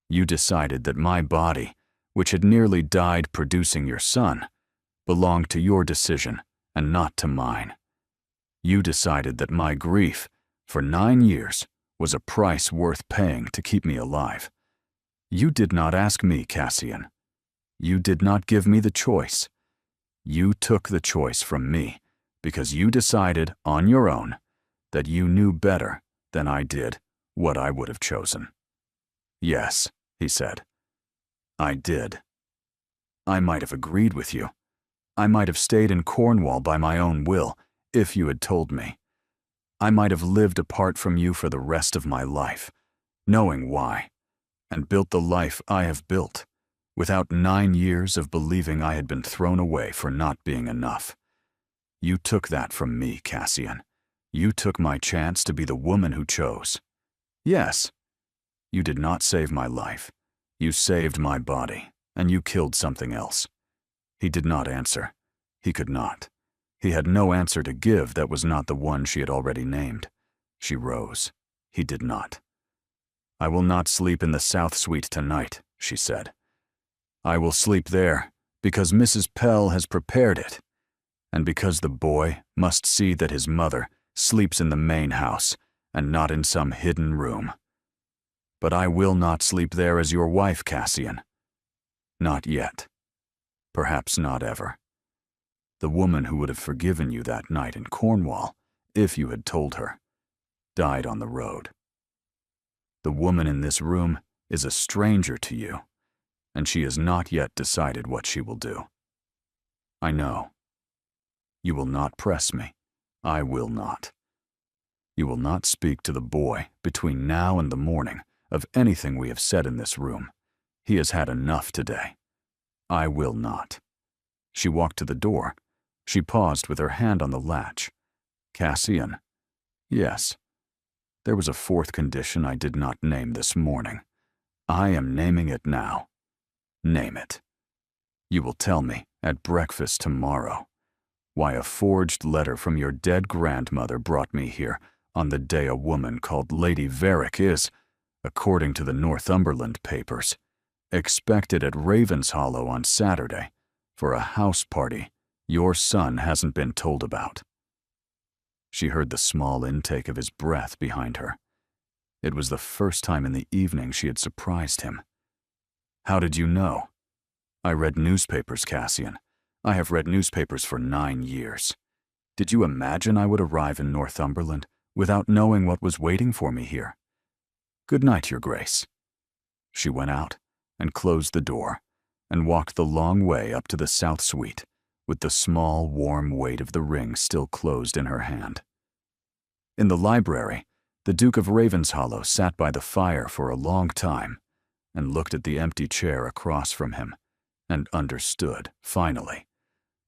You decided that my body, which had nearly died producing your son, belonged to your decision and not to mine. You decided that my grief, for 9 years, was a price worth paying to keep me alive. You did not ask me, Cassian. You did not give me the choice. You took the choice from me because you decided on your own that you knew better than I did what I would have chosen." "Yes," he said. "I did. I might have agreed with you. I might have stayed in Cornwall by my own will if you had told me. I might have lived apart from you for the rest of my life, knowing why, and built the life I have built, without 9 years of believing I had been thrown away for not being enough. You took that from me, Cassian. You took my chance to be the woman who chose. Yes, you did not save my life. You saved my body, and you killed something else." He did not answer. He could not. He had no answer to give that was not the one she had already named. She rose. He did not. "I will not sleep in the South Suite tonight," she said. "I will sleep there because Mrs. Pell has prepared it, and because the boy must see that his mother sleeps in the main house and not in some hidden room. But I will not sleep there as your wife, Cassian. Not yet. Perhaps not ever. The woman who would have forgiven you that night in Cornwall, if you had told her, died on the road. The woman in this room is a stranger to you, and she has not yet decided what she will do. I know. You will not press me. I will not. You will not speak to the boy between now and the morning of anything we have said in this room. He has had enough today. I will not." She walked to the door. She paused with her hand on the latch. "Cassian." "Yes. There was a fourth condition I did not name this morning. I am naming it now. Name it. You will tell me at breakfast tomorrow why a forged letter from your dead grandmother brought me here on the day a woman called Lady Varick is, according to the Northumberland papers, expected at Ravenshollow on Saturday for a house party your son hasn't been told about." She heard the small intake of his breath behind her. It was the first time in the evening she had surprised him. "How did you know?" "I read newspapers, Cassian. I have read newspapers for 9 years. Did you imagine I would arrive in Northumberland without knowing what was waiting for me here? Good night, Your Grace." She went out, and closed the door, and walked the long way up to the south suite, with the small, warm weight of the ring still closed in her hand. In the library, the Duke of Ravenshollow sat by the fire for a long time and looked at the empty chair across from him and understood, finally,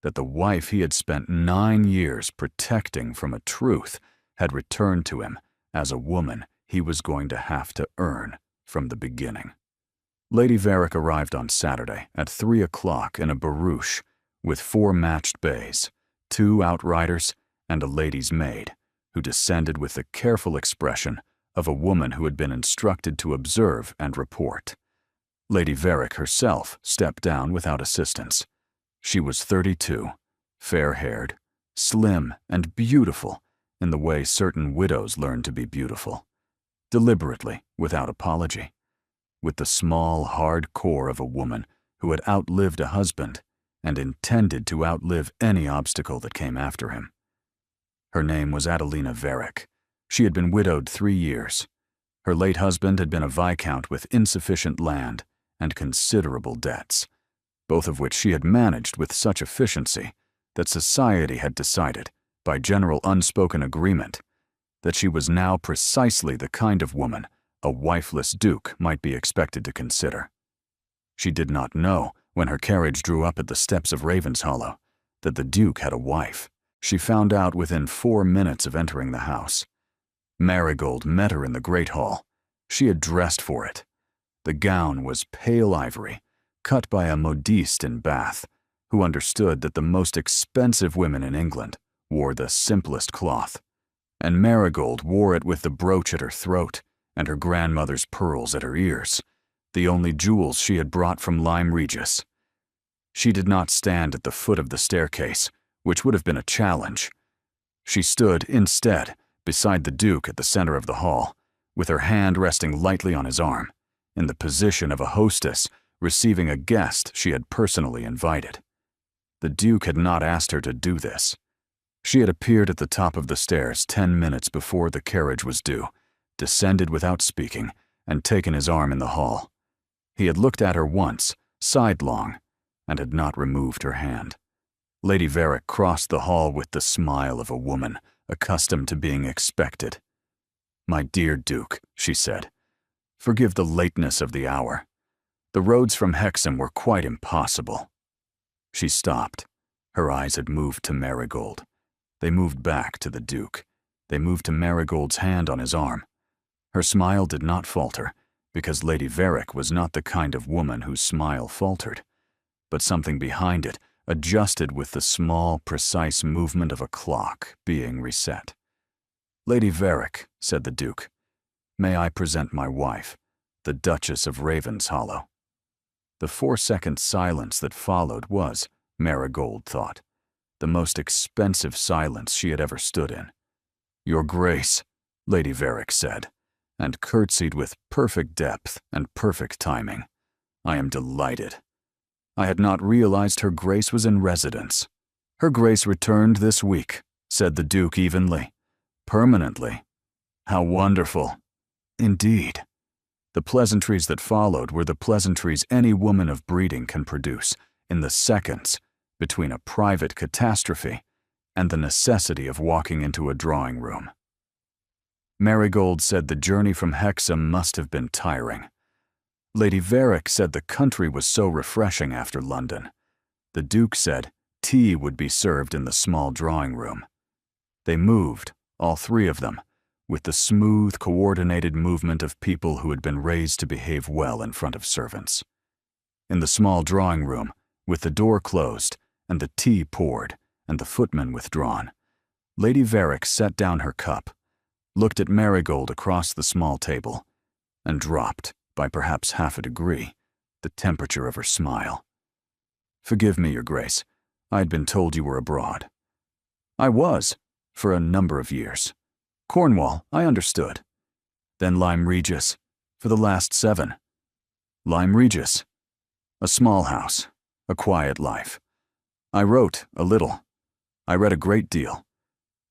that the wife he had spent 9 years protecting from a truth had returned to him as a woman he was going to have to earn from the beginning. Lady Varick arrived on Saturday at 3 o'clock in a barouche with 4 matched bays, 2 outriders, and a lady's maid, who descended with the careful expression of a woman who had been instructed to observe and report. Lady Varick herself stepped down without assistance. She was 32, fair-haired, slim, and beautiful in the way certain widows learn to be beautiful, deliberately, without apology, with the small, hard core of a woman who had outlived a husband and intended to outlive any obstacle that came after him. Her name was Adelina Varick. She had been widowed 3 years. Her late husband had been a viscount with insufficient land and considerable debts, both of which she had managed with such efficiency that society had decided, by general unspoken agreement, that she was now precisely the kind of woman a wifeless duke might be expected to consider. She did not know, when her carriage drew up at the steps of Ravenshollow, that the duke had a wife. She found out within 4 minutes of entering the house. Marigold met her in the great hall. She had dressed for it. The gown was pale ivory, cut by a modiste in Bath, who understood that the most expensive women in England wore the simplest cloth, and Marigold wore it with the brooch at her throat and her grandmother's pearls at her ears, the only jewels she had brought from Lyme Regis. She did not stand at the foot of the staircase, which would have been a challenge. She stood, instead, beside the Duke at the center of the hall, with her hand resting lightly on his arm, in the position of a hostess receiving a guest she had personally invited. The Duke had not asked her to do this. She had appeared at the top of the stairs 10 minutes before the carriage was due, descended without speaking, and taken his arm in the hall. He had looked at her once, sidelong, and had not removed her hand. Lady Varick crossed the hall with the smile of a woman accustomed to being expected. "My dear Duke," she said, "forgive the lateness of the hour. The roads from Hexham were quite impossible." She stopped. Her eyes had moved to Marigold. They moved back to the Duke. They moved to Marigold's hand on his arm. Her smile did not falter, because Lady Varick was not the kind of woman whose smile faltered, but something behind it adjusted with the small, precise movement of a clock being reset. "Lady Varick," said the Duke, "may I present my wife, the Duchess of Ravenshollow?" The 4-second silence that followed was, Marigold thought, the most expensive silence she had ever stood in. "Your Grace," Lady Varick said, and curtsied with perfect depth and perfect timing. "I am delighted. I had not realized Her Grace was in residence." "Her Grace returned this week," said the Duke evenly. "Permanently. How wonderful." "Indeed." The pleasantries that followed were the pleasantries any woman of breeding can produce in the seconds between a private catastrophe and the necessity of walking into a drawing room. Marigold said the journey from Hexham must have been tiring. Lady Varick said the country was so refreshing after London. The Duke said tea would be served in the small drawing room. They moved, all 3 of them, with the smooth, coordinated movement of people who had been raised to behave well in front of servants. In the small drawing room, with the door closed and the tea poured and the footman withdrawn, Lady Varick set down her cup, looked at Marigold across the small table, and dropped, by perhaps half a degree, the temperature of her smile. "Forgive me, Your Grace. I had been told you were abroad." "I was, for a number of years. Cornwall, I understood. Then Lyme Regis, for the last 7. Lyme Regis. A small house, a quiet life. I wrote a little. I read a great deal.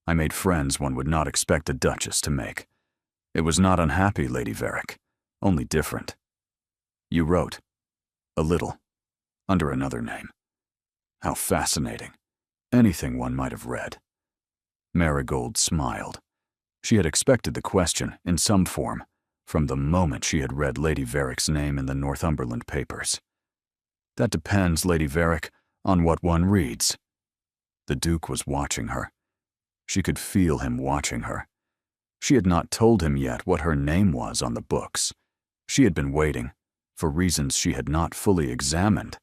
I made friends one would not expect a duchess to make. It was not unhappy, Lady Varick, only different." "You wrote." A little. Under another name. How fascinating. Anything one might have read. Marigold smiled. She had expected the question, in some form, from the moment she had read Lady Varick's name in the Northumberland papers. That depends, Lady Varick, on what one reads. The Duke was watching her. She could feel him watching her. She had not told him yet what her name was on the books. She had been waiting, for reasons she had not fully examined,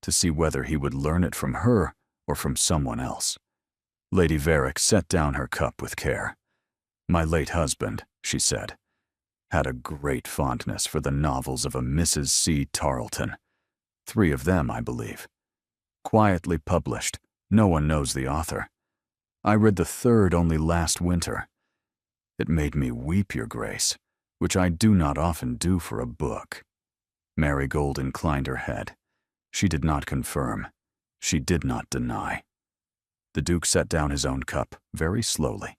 to see whether he would learn it from her or from someone else. Lady Varick set down her cup with care. My late husband, she said, had a great fondness for the novels of a Mrs. C. Tarleton. 3 of them, I believe. Quietly published, no one knows the author. I read the 3rd only last winter. It made me weep, Your Grace, which I do not often do for a book. Marigold inclined her head. She did not confirm. She did not deny. The Duke set down his own cup very slowly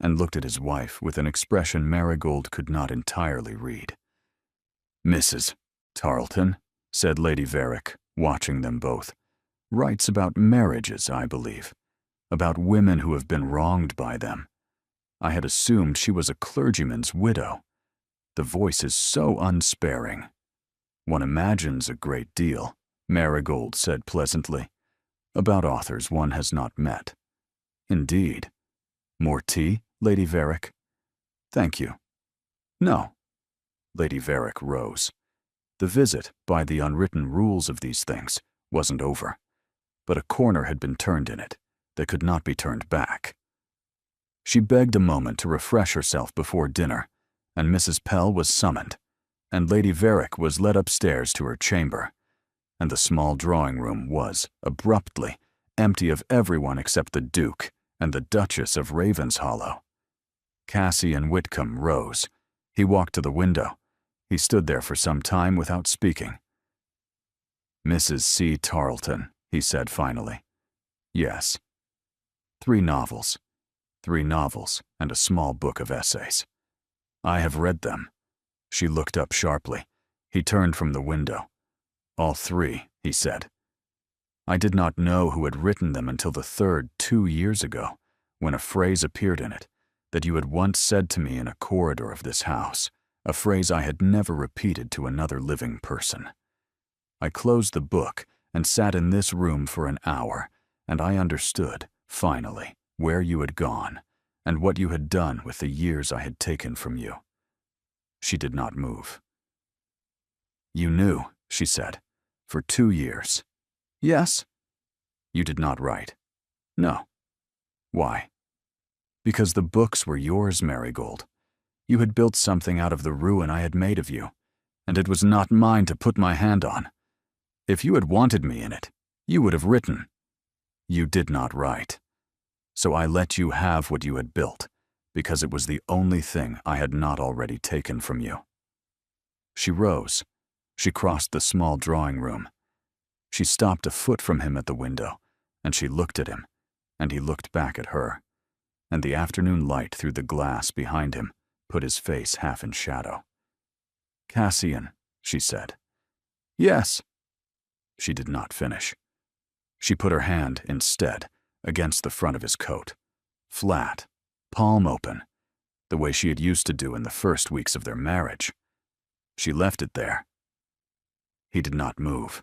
and looked at his wife with an expression Marigold could not entirely read. Mrs. Tarleton, said Lady Varick, watching them both, writes about marriages, I believe, about women who have been wronged by them. I had assumed she was a clergyman's widow. The voice is so unsparing. One imagines a great deal, Marigold said pleasantly, about authors one has not met. Indeed. More tea, Lady Varick? Thank you. No. Lady Varick rose. The visit, by the unwritten rules of these things, wasn't over, but a corner had been turned in it that could not be turned back. She begged a moment to refresh herself before dinner, and Mrs. Pell was summoned, and Lady Varick was led upstairs to her chamber, and the small drawing-room was, abruptly, empty of everyone except the Duke and the Duchess of Ravenshollow. Cassian Whitcomb rose. He walked to the window. He stood there for some time without speaking. Mrs. C. Tarleton, he said finally. Yes. 3 novels. 3 novels and a small book of essays. I have read them. She looked up sharply. He turned from the window. All 3, he said. I did not know who had written them until the 3rd 2 years ago, when a phrase appeared in it that you had once said to me in a corridor of this house, a phrase I had never repeated to another living person. I closed the book and sat in this room for an hour, and I understood, finally, where you had gone and what you had done with the years I had taken from you. She did not move. You knew, she said, for 2 years. Yes. You did not write. No. Why? Because the books were yours, Marigold. You had built something out of the ruin I had made of you, and it was not mine to put my hand on. If you had wanted me in it, you would have written. You did not write. So I let you have what you had built, because it was the only thing I had not already taken from you. She rose. She crossed the small drawing room. She stopped a foot from him at the window, and she looked at him, and he looked back at her, and the afternoon light through the glass behind him put his face half in shadow. Cassian, she said. Yes. She did not finish. She put her hand, instead, against the front of his coat, flat, palm open, the way she had used to do in the first weeks of their marriage. She left it there. He did not move.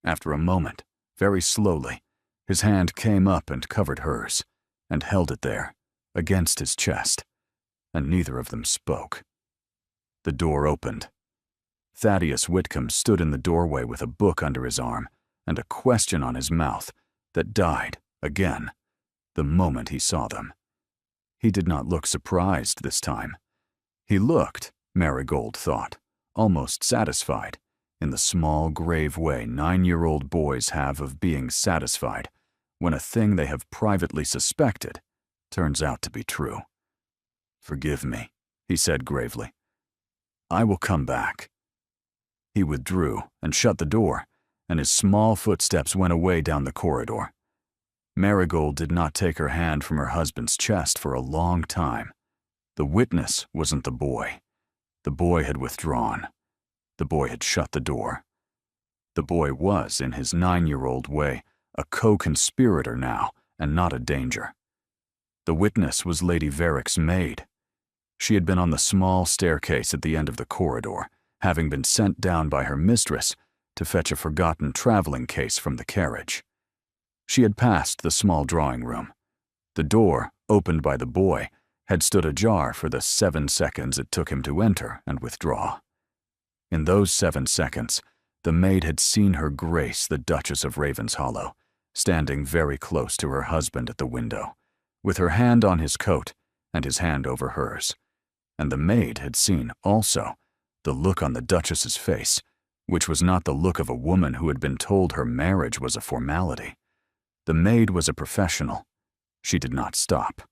After a moment, very slowly, his hand came up and covered hers, and held it there, against his chest, and neither of them spoke. The door opened. Thaddeus Whitcomb stood in the doorway with a book under his arm and a question on his mouth that died, again, the moment he saw them. He did not look surprised this time. He looked, Marigold thought, almost satisfied, in the small, grave way 9-year-old boys have of being satisfied when a thing they have privately suspected turns out to be true. Forgive me, he said gravely. I will come back. He withdrew and shut the door, and his small footsteps went away down the corridor. Marigold did not take her hand from her husband's chest for a long time. The witness wasn't the boy. The boy had withdrawn. The boy had shut the door. The boy was, in his 9-year-old way, a co-conspirator now, and not a danger. The witness was Lady Varick's maid. She had been on the small staircase at the end of the corridor, having been sent down by her mistress to fetch a forgotten traveling case from the carriage. She had passed the small drawing room. The door, opened by the boy, had stood ajar for the 7 seconds it took him to enter and withdraw. In those 7 seconds, the maid had seen Her Grace the Duchess of Ravenshollow, standing very close to her husband at the window, with her hand on his coat and his hand over hers. And the maid had seen, also, the look on the Duchess's face, which was not the look of a woman who had been told her marriage was a formality. The maid was a professional. She did not stop.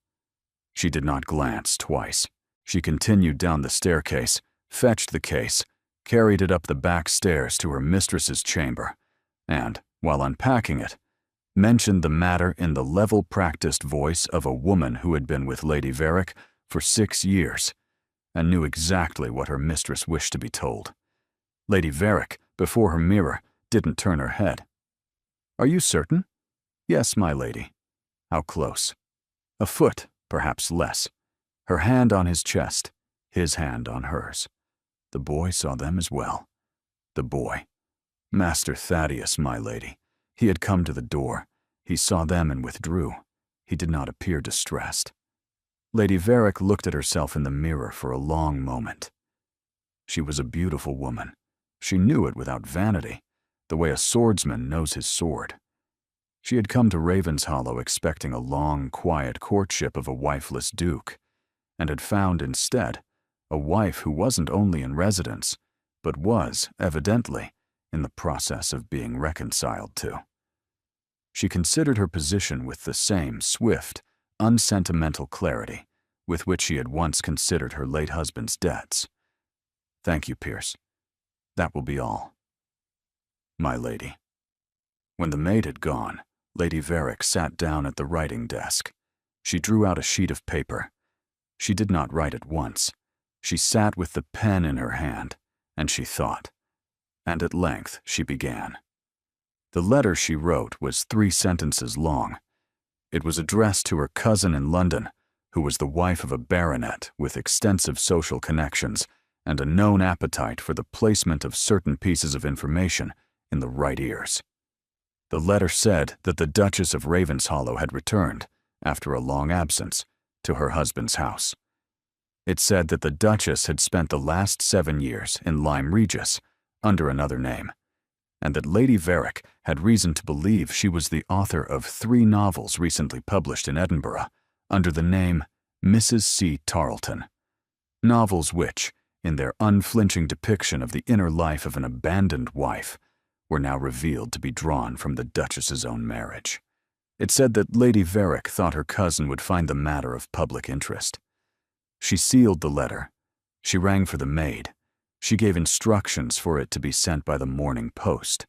She did not glance twice. She continued down the staircase, fetched the case, carried it up the back stairs to her mistress's chamber, and, while unpacking it, mentioned the matter in the level, practiced voice of a woman who had been with Lady Varick for 6 years, and knew exactly what her mistress wished to be told. Lady Varick, before her mirror, didn't turn her head. "Are you certain?" "Yes, my lady." "How close?" "A foot, perhaps less." Her hand on his chest, his hand on hers. The boy saw them as well. The boy. Master Thaddeus, my lady. He had come to the door. He saw them and withdrew. He did not appear distressed. Lady Varick looked at herself in the mirror for a long moment. She was a beautiful woman. She knew it without vanity, the way a swordsman knows his sword. She had come to Ravenshollow expecting a long, quiet courtship of a wifeless duke, and had found instead a wife who wasn't only in residence, but was, evidently, in the process of being reconciled to. She considered her position with the same swift, unsentimental clarity with which she had once considered her late husband's debts. "Thank you, Pierce. That will be all." "My lady." When the maid had gone, Lady Varick sat down at the writing desk. She drew out a sheet of paper. She did not write at once. She sat with the pen in her hand, and she thought. And at length she began. The letter she wrote was 3 sentences long. It was addressed to her cousin in London, who was the wife of a baronet with extensive social connections and a known appetite for the placement of certain pieces of information in the right ears. The letter said that the Duchess of Ravenshollow had returned, after a long absence, to her husband's house. It said that the Duchess had spent the last 7 years in Lyme Regis, under another name, and that Lady Varick had reason to believe she was the author of 3 novels recently published in Edinburgh, under the name Mrs. C. Tarleton. Novels which, in their unflinching depiction of the inner life of an abandoned wife, were now revealed to be drawn from the Duchess's own marriage. It said that Lady Varick thought her cousin would find the matter of public interest. She sealed the letter. She rang for the maid. She gave instructions for it to be sent by the morning post.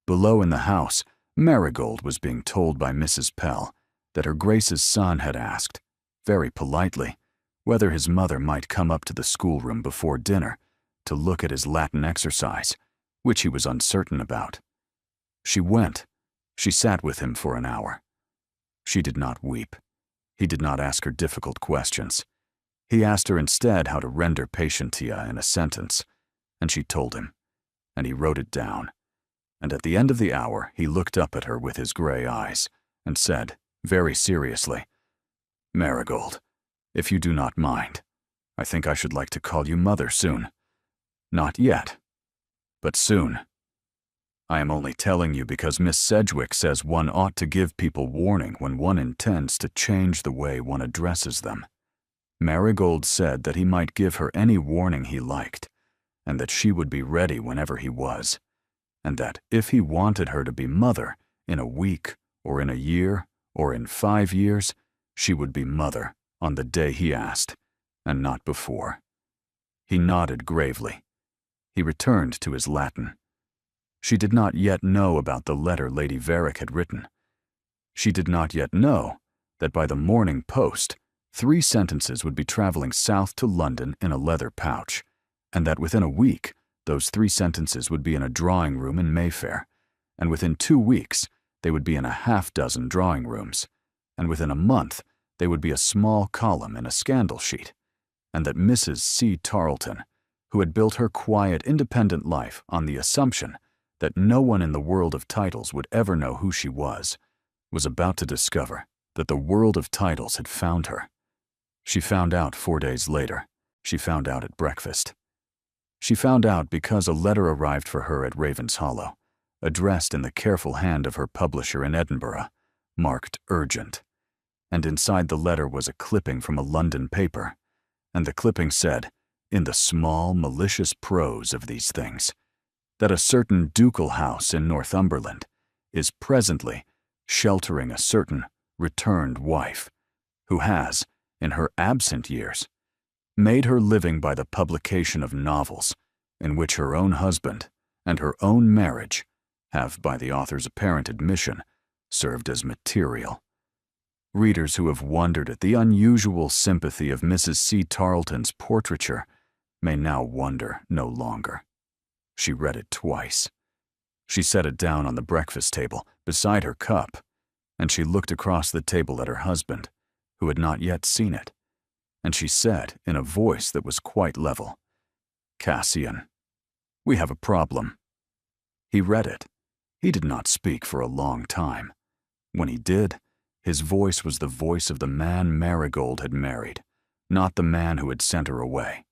Below in the house, Marigold was being told by Mrs. Pell that Her Grace's son had asked, very politely, whether his mother might come up to the schoolroom before dinner to look at his Latin exercise, which he was uncertain about. She went. She sat with him for an hour. She did not weep. He did not ask her difficult questions. He asked her instead how to render patientia in a sentence, and she told him, and he wrote it down. And at the end of the hour, he looked up at her with his gray eyes and said, very seriously, "Marigold, if you do not mind, I think I should like to call you mother soon. Not yet, but soon. I am only telling you because Miss Sedgwick says one ought to give people warning when one intends to change the way one addresses them." Marigold said that he might give her any warning he liked, and that she would be ready whenever he was, and that if he wanted her to be mother in a week or in a year or in 5 years, she would be mother on the day he asked, and not before. He nodded gravely. He returned to his Latin. She did not yet know about the letter Lady Varick had written. She did not yet know that by the morning post 3 sentences would be traveling south to London in a leather pouch, and that within a week Those 3 sentences would be in a drawing room in Mayfair, and within 2 weeks, they would be in a half-dozen drawing rooms, and within a month, they would be a small column in a scandal sheet, and that Mrs. C. Tarleton, who had built her quiet, independent life on the assumption that no one in the world of titles would ever know who she was about to discover that the world of titles had found her. She found out 4 days later. She found out at breakfast. She found out because a letter arrived for her at Ravenshollow, addressed in the careful hand of her publisher in Edinburgh, marked urgent. And inside the letter was a clipping from a London paper, and the clipping said, in the small, malicious prose of these things, that a certain ducal house in Northumberland is presently sheltering a certain returned wife, who has, in her absent years, made her living by the publication of novels in which her own husband and her own marriage have, by the author's apparent admission, served as material. Readers who have wondered at the unusual sympathy of Mrs. C. Tarleton's portraiture may now wonder no longer. She read it twice. She set it down on the breakfast table beside her cup, and she looked across the table at her husband, who had not yet seen it, and she said in a voice that was quite level, "Cassian, we have a problem." He read it. He did not speak for a long time. When he did, his voice was the voice of the man Marigold had married, not the man who had sent her away.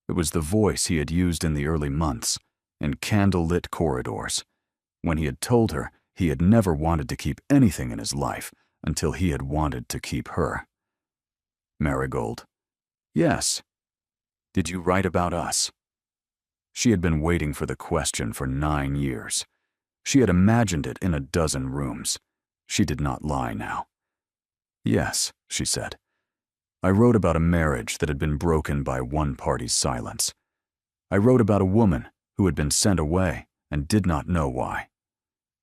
It was the voice he had used in the early months, in candle-lit corridors, when he had told her he had never wanted to keep anything in his life until he had wanted to keep her. Marigold: "Yes. Did you write about us?" She had been waiting for the question for 9 years. She had imagined it in a dozen rooms. She did not lie now. "Yes," she said. "I wrote about a marriage that had been broken by one party's silence. I wrote about a woman who had been sent away and did not know why.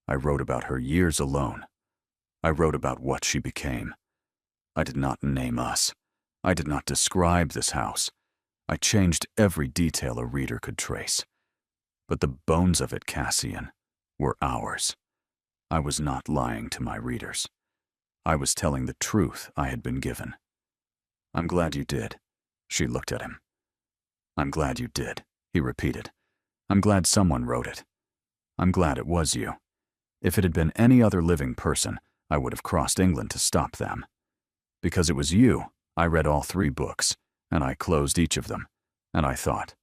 I wrote about her years alone. I wrote about what she became. I did not name us. I did not describe this house. I changed every detail a reader could trace. But the bones of it, Cassian, were ours. I was not lying to my readers. I was telling the truth I had been given." "I'm glad you did." She looked at him. "I'm glad you did," he repeated. "I'm glad someone wrote it. I'm glad it was you. If it had been any other living person, I would have crossed England to stop them. Because it was you, I read all 3 books, and I closed each of them, and I thought,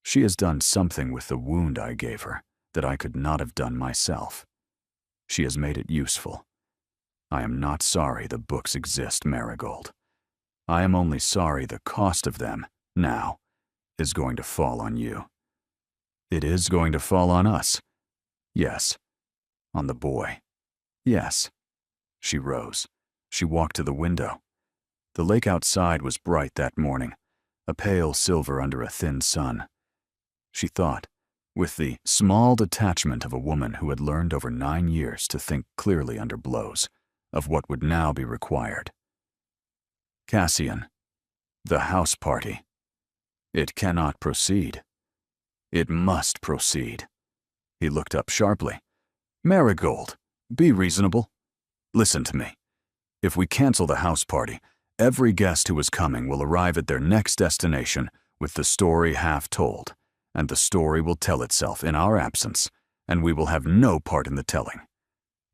she has done something with the wound I gave her that I could not have done myself. She has made it useful. I am not sorry the books exist, Marigold. I am only sorry the cost of them, now, is going to fall on you. It is going to fall on us. Yes. On the boy. Yes." She rose. She walked to the window. The lake outside was bright that morning, a pale silver under a thin sun. She thought, with the small detachment of a woman who had learned over 9 years to think clearly under blows, of what would now be required. "Cassian, the house party. It cannot proceed. It must proceed." He looked up sharply. "Marigold, be reasonable. Listen to me. If we cancel the house party, every guest who is coming will arrive at their next destination with the story half told, and the story will tell itself in our absence, and we will have no part in the telling.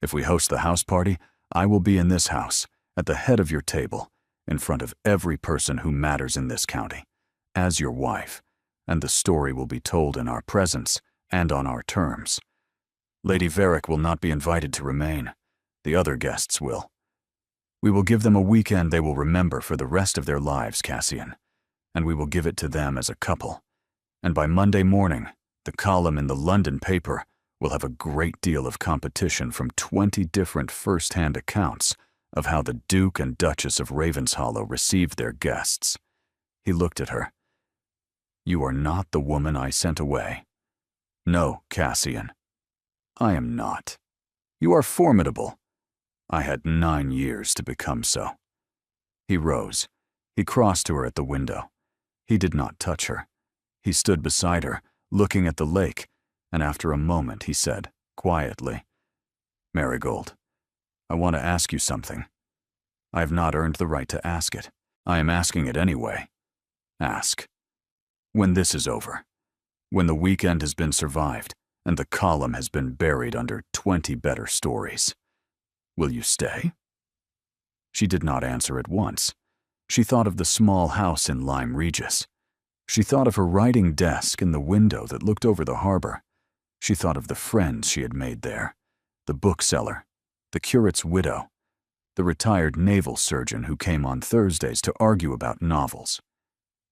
If we host the house party, I will be in this house, at the head of your table, in front of every person who matters in this county, as your wife, and the story will be told in our presence and on our terms. Lady Varick will not be invited to remain. The other guests will. We will give them a weekend they will remember for the rest of their lives, Cassian, and we will give it to them as a couple. And by Monday morning, the column in the London paper will have a great deal of competition from 20 different first-hand accounts of how the Duke and Duchess of Ravenshollow received their guests." He looked at her. "You are not the woman I sent away." "No, Cassian. I am not. You are formidable. I had 9 years to become so." He rose. He crossed to her at the window. He did not touch her. He stood beside her, looking at the lake, and after a moment he said, quietly, "Marigold, I want to ask you something. I have not earned the right to ask it. I am asking it anyway. Ask. When this is over, when the weekend has been survived and the column has been buried under 20 better stories, will you stay?" She did not answer at once. She thought of the small house in Lyme Regis. She thought of her writing desk and the window that looked over the harbor. She thought of the friends she had made there, the bookseller, the curate's widow, the retired naval surgeon who came on Thursdays to argue about novels.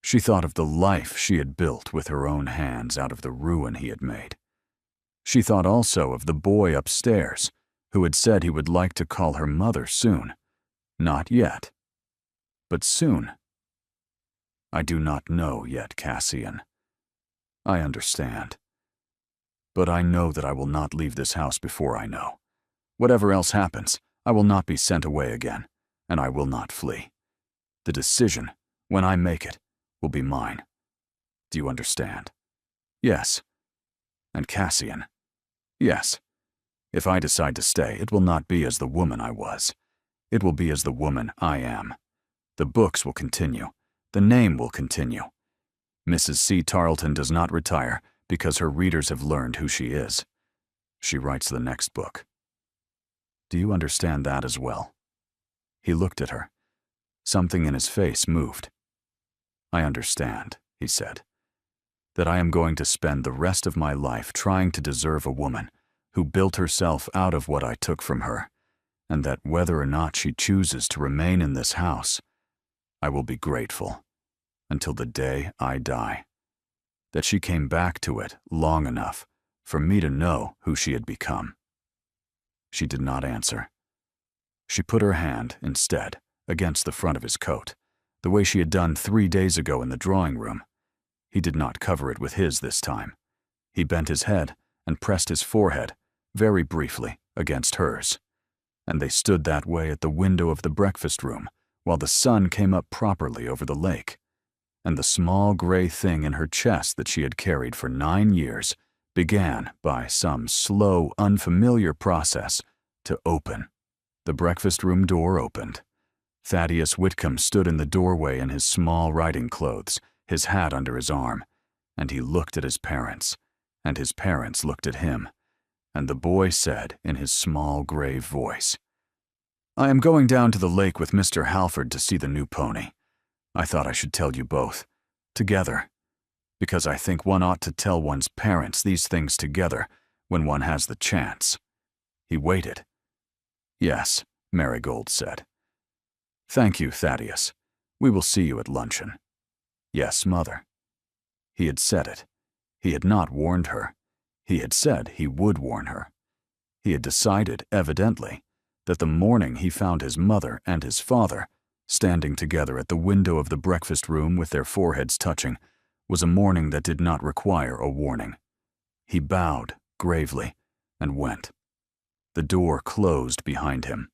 She thought of the life she had built with her own hands out of the ruin he had made. She thought also of the boy upstairs who had said he would like to call her mother soon. Not yet, but soon. I do not know yet, Cassian. I understand. But I know that I will not leave this house before I know. Whatever else happens, I will not be sent away again, and I will not flee. The decision, when I make it, will be mine. Do you understand? Yes. And Cassian, yes. If I decide to stay, it will not be as the woman I was. It will be as the woman I am. The books will continue. The name will continue. Mrs. C. Tarleton does not retire because her readers have learned who she is. She writes the next book. Do you understand that as well? He looked at her. Something in his face moved. I understand, he said, that I am going to spend the rest of my life trying to deserve a woman who built herself out of what I took from her, and that whether or not she chooses to remain in this house, I will be grateful until the day I die, that she came back to it long enough for me to know who she had become. She did not answer. She put her hand, instead, against the front of his coat, the way she had done 3 days ago in the drawing room. He did not cover it with his this time. He bent his head and pressed his forehead, very briefly, against hers. And they stood that way at the window of the breakfast room while the sun came up properly over the lake, and the small gray thing in her chest that she had carried for 9 years began, by some slow, unfamiliar process, to open. The breakfast room door opened. Thaddeus Whitcomb stood in the doorway in his small riding clothes, his hat under his arm, and he looked at his parents, and his parents looked at him, and the boy said in his small, grave voice, "I am going down to the lake with Mr. Halford to see the new pony. I thought I should tell you both, together, because I think one ought to tell one's parents these things together when one has the chance." He waited. "Yes," Marigold said. "Thank you, Thaddeus. We will see you at luncheon." "Yes, Mother." He had said it. He had not warned her. He had said he would warn her. He had decided, evidently, that the morning he found his mother and his father standing together at the window of the breakfast room with their foreheads touching was a morning that did not require a warning. He bowed gravely and went. The door closed behind him.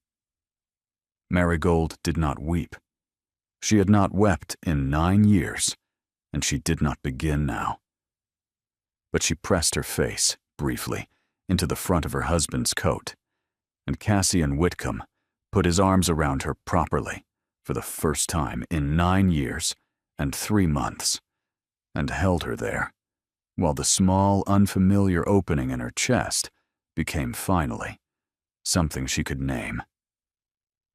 Marigold did not weep. She had not wept in 9 years, and she did not begin now. But she pressed her face, briefly, into the front of her husband's coat, and Cassian Whitcomb put his arms around her properly for the first time in 9 years and 3 months, and held her there, while the small, unfamiliar opening in her chest became finally something she could name.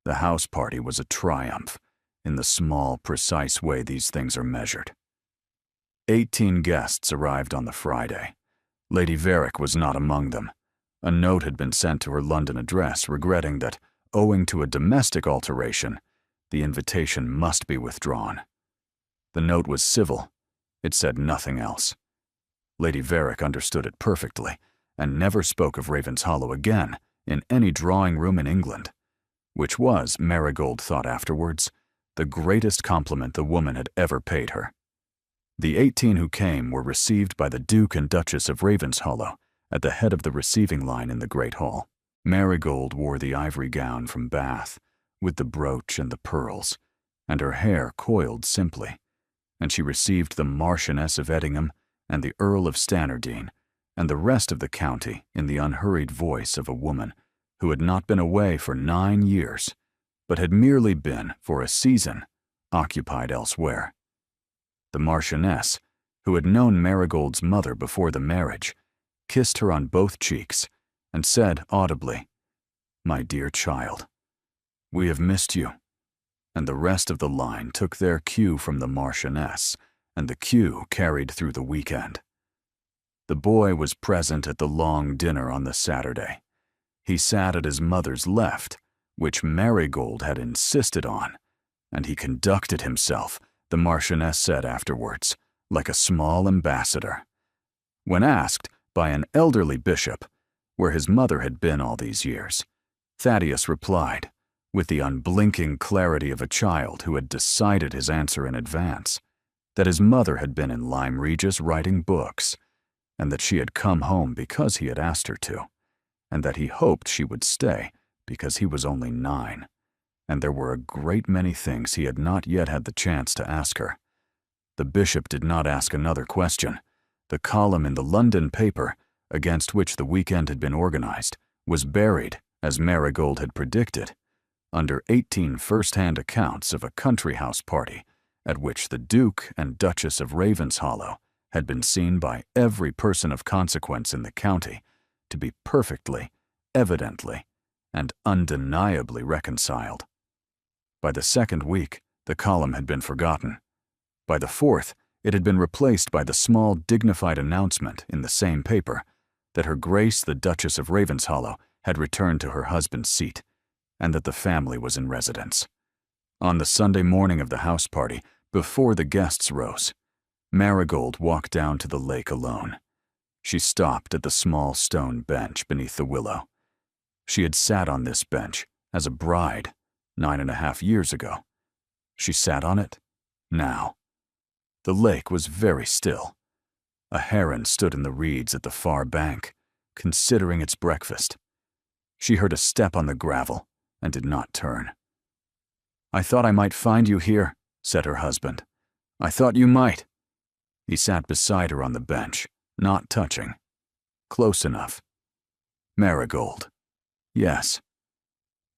The house party was a triumph in the small, precise way these things are measured. 18 guests arrived on the Friday. Lady Varick was not among them. A note had been sent to her London address regretting that, owing to a domestic alteration, the invitation must be withdrawn. The note was civil. It said nothing else. Lady Varick understood it perfectly, and never spoke of Ravenshollow again in any drawing room in England, which was, Marigold thought afterwards, the greatest compliment the woman had ever paid her. The 18 who came were received by the Duke and Duchess of Ravenshollow at the head of the receiving line in the Great Hall. Marigold wore the ivory gown from Bath, with the brooch and the pearls, and her hair coiled simply, and she received the Marchioness of Ettingham and the Earl of Stannardine, and the rest of the county in the unhurried voice of a woman who had not been away for 9 years, but had merely been, for a season, occupied elsewhere. The Marchioness, who had known Marigold's mother before the marriage, kissed her on both cheeks and said audibly, "My dear child, we have missed you," and the rest of the line took their cue from the Marchioness, and the cue carried through the weekend. The boy was present at the long dinner on the Saturday. He sat at his mother's left, which Marigold had insisted on, and he conducted himself, the Marchioness said afterwards, like a small ambassador. When asked by an elderly bishop where his mother had been all these years, Thaddeus replied, with the unblinking clarity of a child who had decided his answer in advance, that his mother had been in Lyme Regis writing books, and that she had come home because he had asked her to, and that he hoped she would stay because he was only 9, and there were a great many things he had not yet had the chance to ask her. The bishop did not ask another question. The column in the London paper, against which the weekend had been organized, was buried, as Marigold had predicted, under 18 first-hand accounts of a country house party at which the Duke and Duchess of Ravenshollow had been seen by every person of consequence in the county to be perfectly, evidently, and undeniably reconciled. By the 2nd week, the column had been forgotten. By the 4th, it had been replaced by the small, dignified announcement in the same paper that Her Grace the Duchess of Ravenshollow had returned to her husband's seat, and that the family was in residence. On the Sunday morning of the house party, before the guests rose, Marigold walked down to the lake alone. She stopped at the small stone bench beneath the willow. She had sat on this bench as a bride 9.5 years ago. She sat on it now. The lake was very still. A heron stood in the reeds at the far bank, considering its breakfast. She heard a step on the gravel and did not turn. "I thought I might find you here," said her husband. "I thought you might." He sat beside her on the bench, not touching. Close enough. "Marigold." "Yes."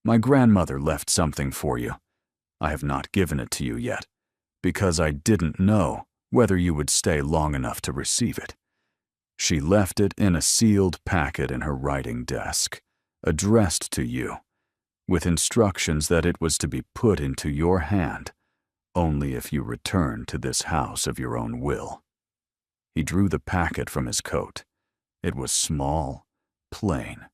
"My grandmother left something for you. I have not given it to you yet, because I didn't know whether you would stay long enough to receive it. She left it in a sealed packet in her writing desk, addressed to you, with instructions that it was to be put into your hand only if you returned to this house of your own will." He drew the packet from his coat. It was small, plain,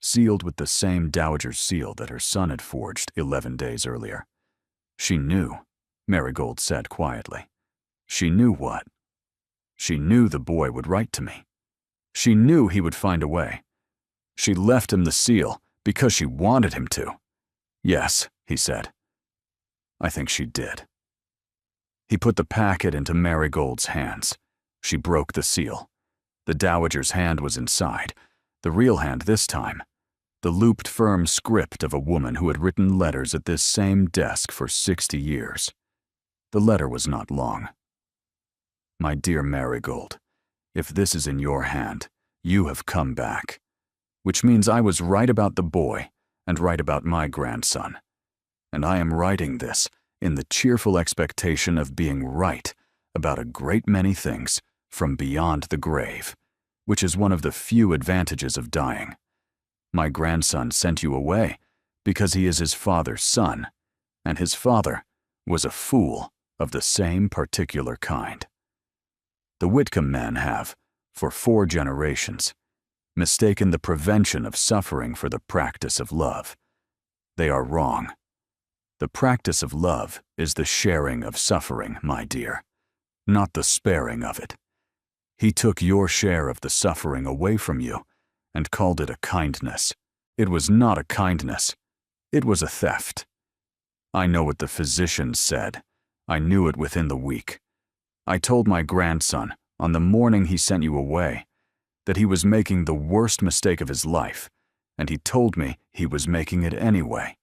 sealed with the same dowager's seal that her son had forged 11 days earlier. She knew, Marigold said quietly. She knew what? She knew the boy would write to me. She knew he would find a way. She left him the seal because she wanted him to. "Yes," he said. "I think she did." He put the packet into Marigold's hands. She broke the seal. The dowager's hand was inside, the real hand this time, the looped firm script of a woman who had written letters at this same desk for 60 years. The letter was not long. "My dear Marigold, if this is in your hand, you have come back, which means I was right about the boy and right about my grandson. And I am writing this in the cheerful expectation of being right about a great many things from beyond the grave, which is one of the few advantages of dying. My grandson sent you away because he is his father's son, and his father was a fool of the same particular kind. The Whitcomb men have, for 4 generations, mistaken the prevention of suffering for the practice of love. They are wrong. The practice of love is the sharing of suffering, my dear, not the sparing of it. He took your share of the suffering away from you and called it a kindness. It was not a kindness. It was a theft. I know what the physicians said. I knew it within the week. I told my grandson, on the morning he sent you away, that he was making the worst mistake of his life, and he told me he was making it anyway.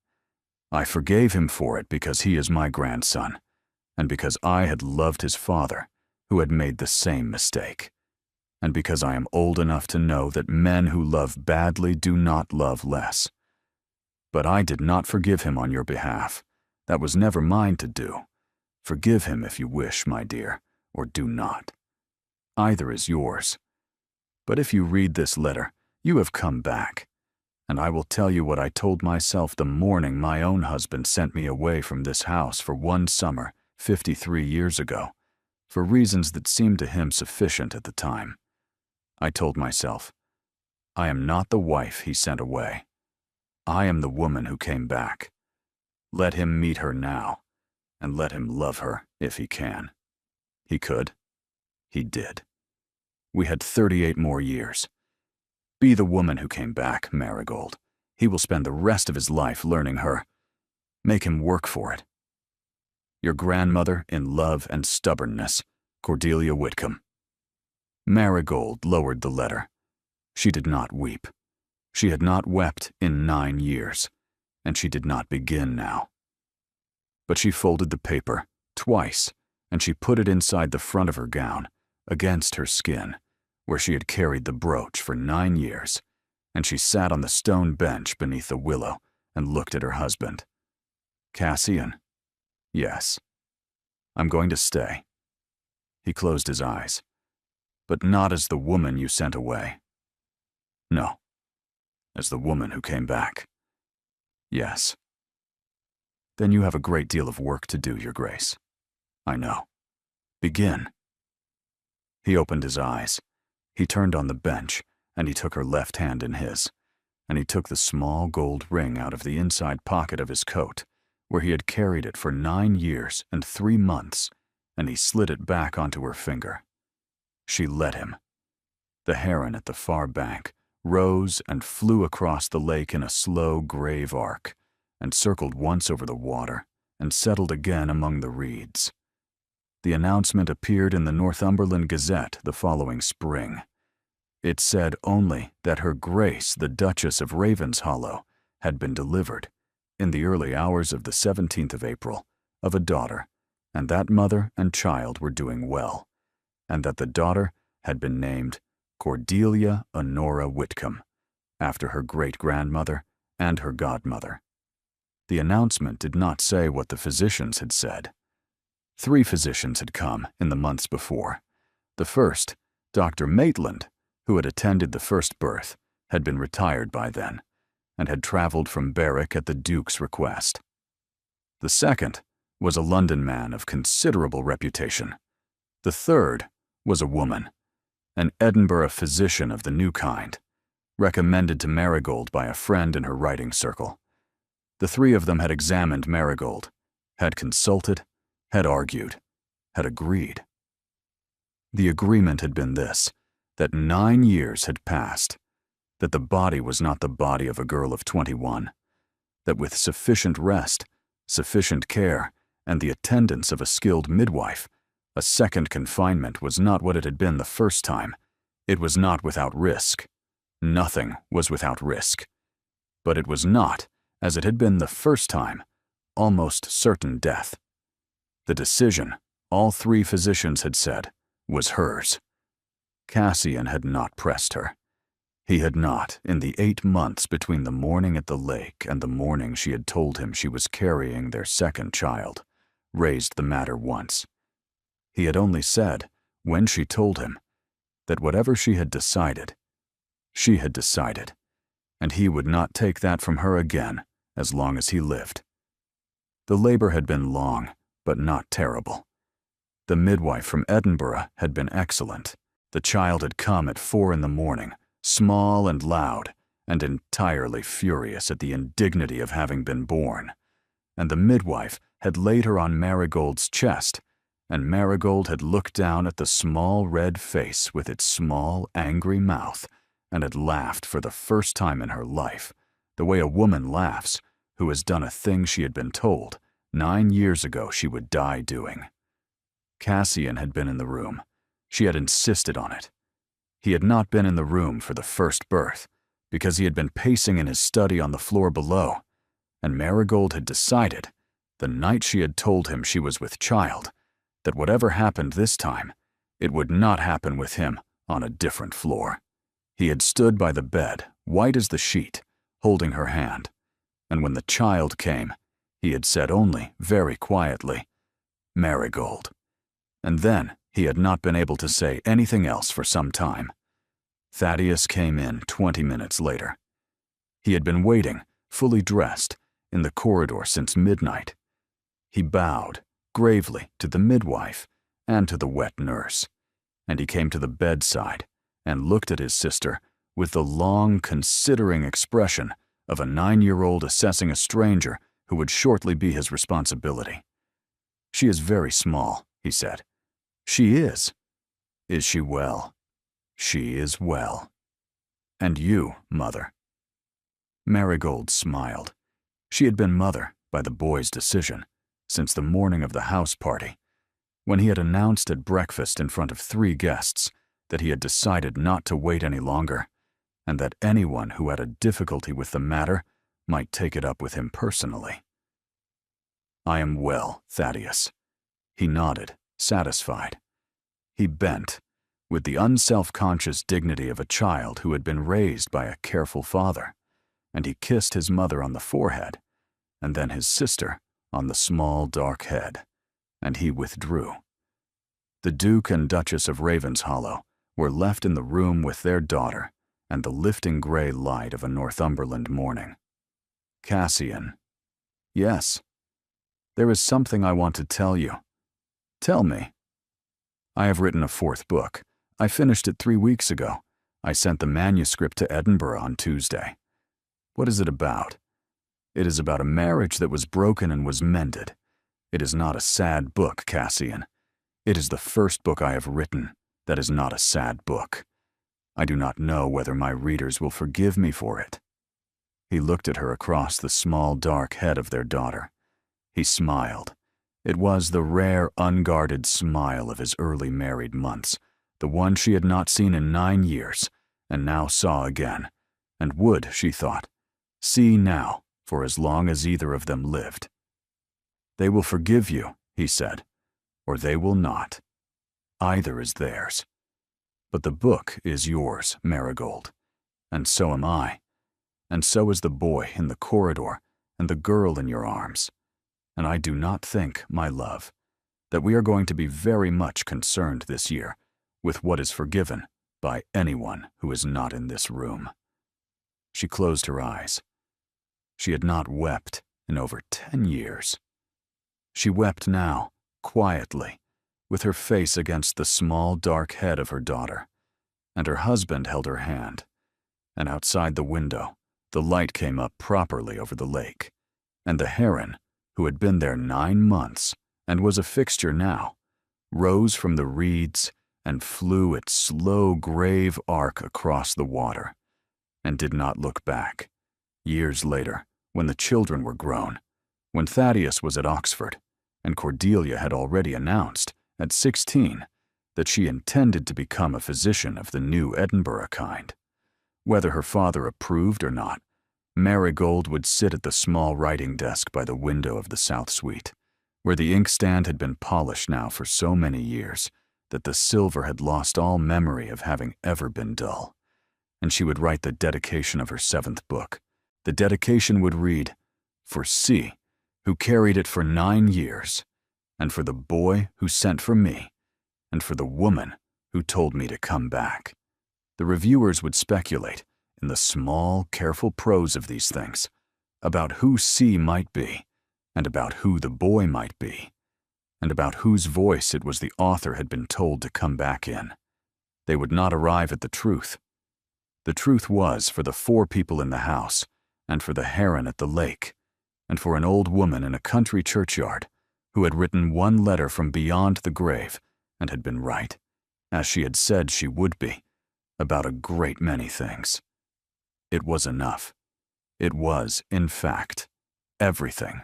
I forgave him for it because he is my grandson, and because I had loved his father, who had made the same mistake. and because I am old enough to know that men who love badly do not love less. But I did not forgive him on your behalf. That was never mine to do. Forgive him if you wish, my dear, or do not. Either is yours. But if you read this letter, you have come back, and I will tell you what I told myself the morning my own husband sent me away from this house for one summer 53 years ago, for reasons that seemed to him sufficient at the time. I told myself, I am not the wife he sent away. I am the woman who came back. Let him meet her now, and let him love her if he can. He could. He did. We had 38 more years. Be the woman who came back, Marigold. He will spend the rest of his life learning her. Make him work for it. Your grandmother in love and stubbornness, Cordelia Whitcomb. Marigold lowered the letter. She did not weep. She had not wept in 9 years, and she did not begin now. But she folded the paper twice, and she put it inside the front of her gown, against her skin, where she had carried the brooch for 9 years, and she sat on the stone bench beneath the willow and looked at her husband. Cassian, yes, I'm going to stay. He closed his eyes. But not as the woman you sent away. No, as the woman who came back. Yes. Then you have a great deal of work to do, Your Grace. I know. Begin. He opened his eyes. He turned on the bench, and he took her left hand in his, and he took the small gold ring out of the inside pocket of his coat, where he had carried it for 9 years and 3 months, and he slid it back onto her finger. She let him. The heron at the far bank rose and flew across the lake in a slow, grave arc, and circled once over the water, and settled again among the reeds. The announcement appeared in the Northumberland Gazette the following spring. It said only that Her Grace the Duchess of Ravenshollow had been delivered, in the early hours of the 17th of April, of a daughter, and that mother and child were doing well, and that the daughter had been named Cordelia Honora Whitcomb, after her great-grandmother and her godmother. The announcement did not say what the physicians had said. 3 physicians had come in the months before. The first, Dr. Maitland, who had attended the first birth, had been retired by then, and had traveled from Berwick at the Duke's request. The second was a London man of considerable reputation. The third was a woman, an Edinburgh physician of the new kind, recommended to Marigold by a friend in her writing circle. The 3 of them had examined Marigold, had consulted, had argued, had agreed. The agreement had been this, that 9 years had passed, that the body was not the body of a girl of 21, that with sufficient rest, sufficient care, and the attendance of a skilled midwife, a second confinement was not what it had been the first time. It was not without risk. Nothing was without risk. But it was not, as it had been the first time, almost certain death. The decision, all 3 physicians had said, was hers. Cassian had not pressed her. He had not, in the 8 months between the morning at the lake and the morning she had told him she was carrying their second child, raised the matter once. He had only said, when she told him, that whatever she had decided, and he would not take that from her again as long as he lived. The labor had been long, but not terrible. The midwife from Edinburgh had been excellent. The child had come at 4 in the morning, small and loud, and entirely furious at the indignity of having been born. And the midwife had laid her on Marigold's chest, and Marigold had looked down at the small red face with its small, angry mouth, and had laughed for the first time in her life, the way a woman laughs who has done a thing she had been told 9 years ago she would die doing. Cassian had been in the room. She had insisted on it. He had not been in the room for the first birth, because he had been pacing in his study on the floor below, and Marigold had decided, the night she had told him she was with child, that whatever happened this time, it would not happen with him on a different floor. He had stood by the bed, white as the sheet, holding her hand, and when the child came, he had said only, very quietly, "Marigold." And then he had not been able to say anything else for some time. Thaddeus came in 20 minutes later. He had been waiting, fully dressed, in the corridor since midnight. He bowed, gravely, to the midwife and to the wet nurse, and he came to the bedside and looked at his sister with the long, considering expression of a 9-year-old assessing a stranger who would shortly be his responsibility. "She is very small," he said. "She is. Is she well?" "She is well. And you, mother?" Marigold smiled. She had been mother, by the boy's decision, since the morning of the house party, when he had announced at breakfast in front of 3 guests that he had decided not to wait any longer, and that anyone who had a difficulty with the matter might take it up with him personally. "I am well, Thaddeus." He nodded, satisfied. He bent, with the unself-conscious dignity of a child who had been raised by a careful father, and he kissed his mother on the forehead, and then his sister on the small, dark head, and he withdrew. The Duke and Duchess of Ravenshollow were left in the room with their daughter and the lifting gray light of a Northumberland morning. "Cassian." "Yes." "There is something I want to tell you." "Tell me." "I have written a 4th book. I finished it 3 weeks ago. I sent the manuscript to Edinburgh on Tuesday." "What is it about?" "It is about a marriage that was broken and was mended. It is not a sad book, Cassian. It is the first book I have written that is not a sad book. I do not know whether my readers will forgive me for it." He looked at her across the small, dark head of their daughter. He smiled. It was the rare, unguarded smile of his early married months, the one she had not seen in 9 years, and now saw again, and would, she thought, see now for as long as either of them lived. "They will forgive you," he said, "or they will not. Either is theirs. But the book is yours, Marigold, and so am I, and so is the boy in the corridor and the girl in your arms. And I do not think, my love, that we are going to be very much concerned this year with what is forgiven by anyone who is not in this room." She closed her eyes. She had not wept in over 10 years. She wept now, quietly, with her face against the small, dark head of her daughter, and her husband held her hand, and outside the window, the light came up properly over the lake, and the heron, who had been there 9 months and was a fixture now, rose from the reeds and flew its slow, grave arc across the water, and did not look back. Years later, when the children were grown, when Thaddeus was at Oxford, and Cordelia had already announced, at 16, that she intended to become a physician of the new Edinburgh kind. Whether her father approved or not, Marigold would sit at the small writing desk by the window of the south suite, where the inkstand had been polished now for so many years that the silver had lost all memory of having ever been dull, and she would write the dedication of her 7th book. The dedication would read, "For C, who carried it for 9 years, and for the boy who sent for me, and for the woman who told me to come back." The reviewers would speculate, in the small, careful prose of these things, about who C might be, and about who the boy might be, and about whose voice it was the author had been told to come back in. They would not arrive at the truth. The truth was for the 4 people in the house, and for the heron at the lake, and for an old woman in a country churchyard who had written 1 letter from beyond the grave and had been right, as she had said she would be, about a great many things. It was enough. It was, in fact, everything.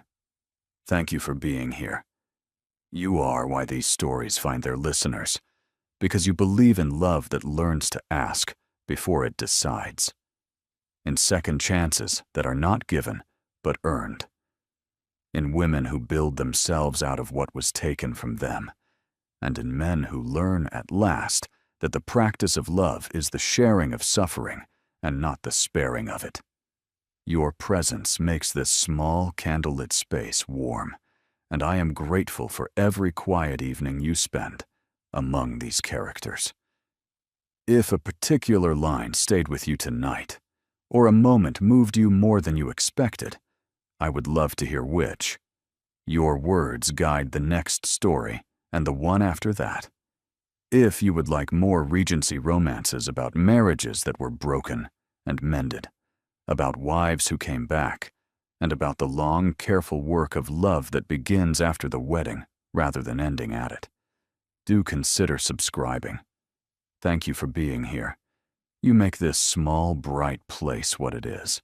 Thank you for being here. You are why these stories find their listeners, because you believe in love that learns to ask before it decides, in second chances that are not given but earned, in women who build themselves out of what was taken from them, and in men who learn at last that the practice of love is the sharing of suffering and not the sparing of it. Your presence makes this small candlelit space warm, and I am grateful for every quiet evening you spend among these characters. If a particular line stayed with you tonight, or a moment moved you more than you expected, I would love to hear which. Your words guide the next story and the one after that. If you would like more Regency romances about marriages that were broken and mended, about wives who came back, and about the long, careful work of love that begins after the wedding rather than ending at it, do consider subscribing. Thank you for being here. You make this small, bright place what it is.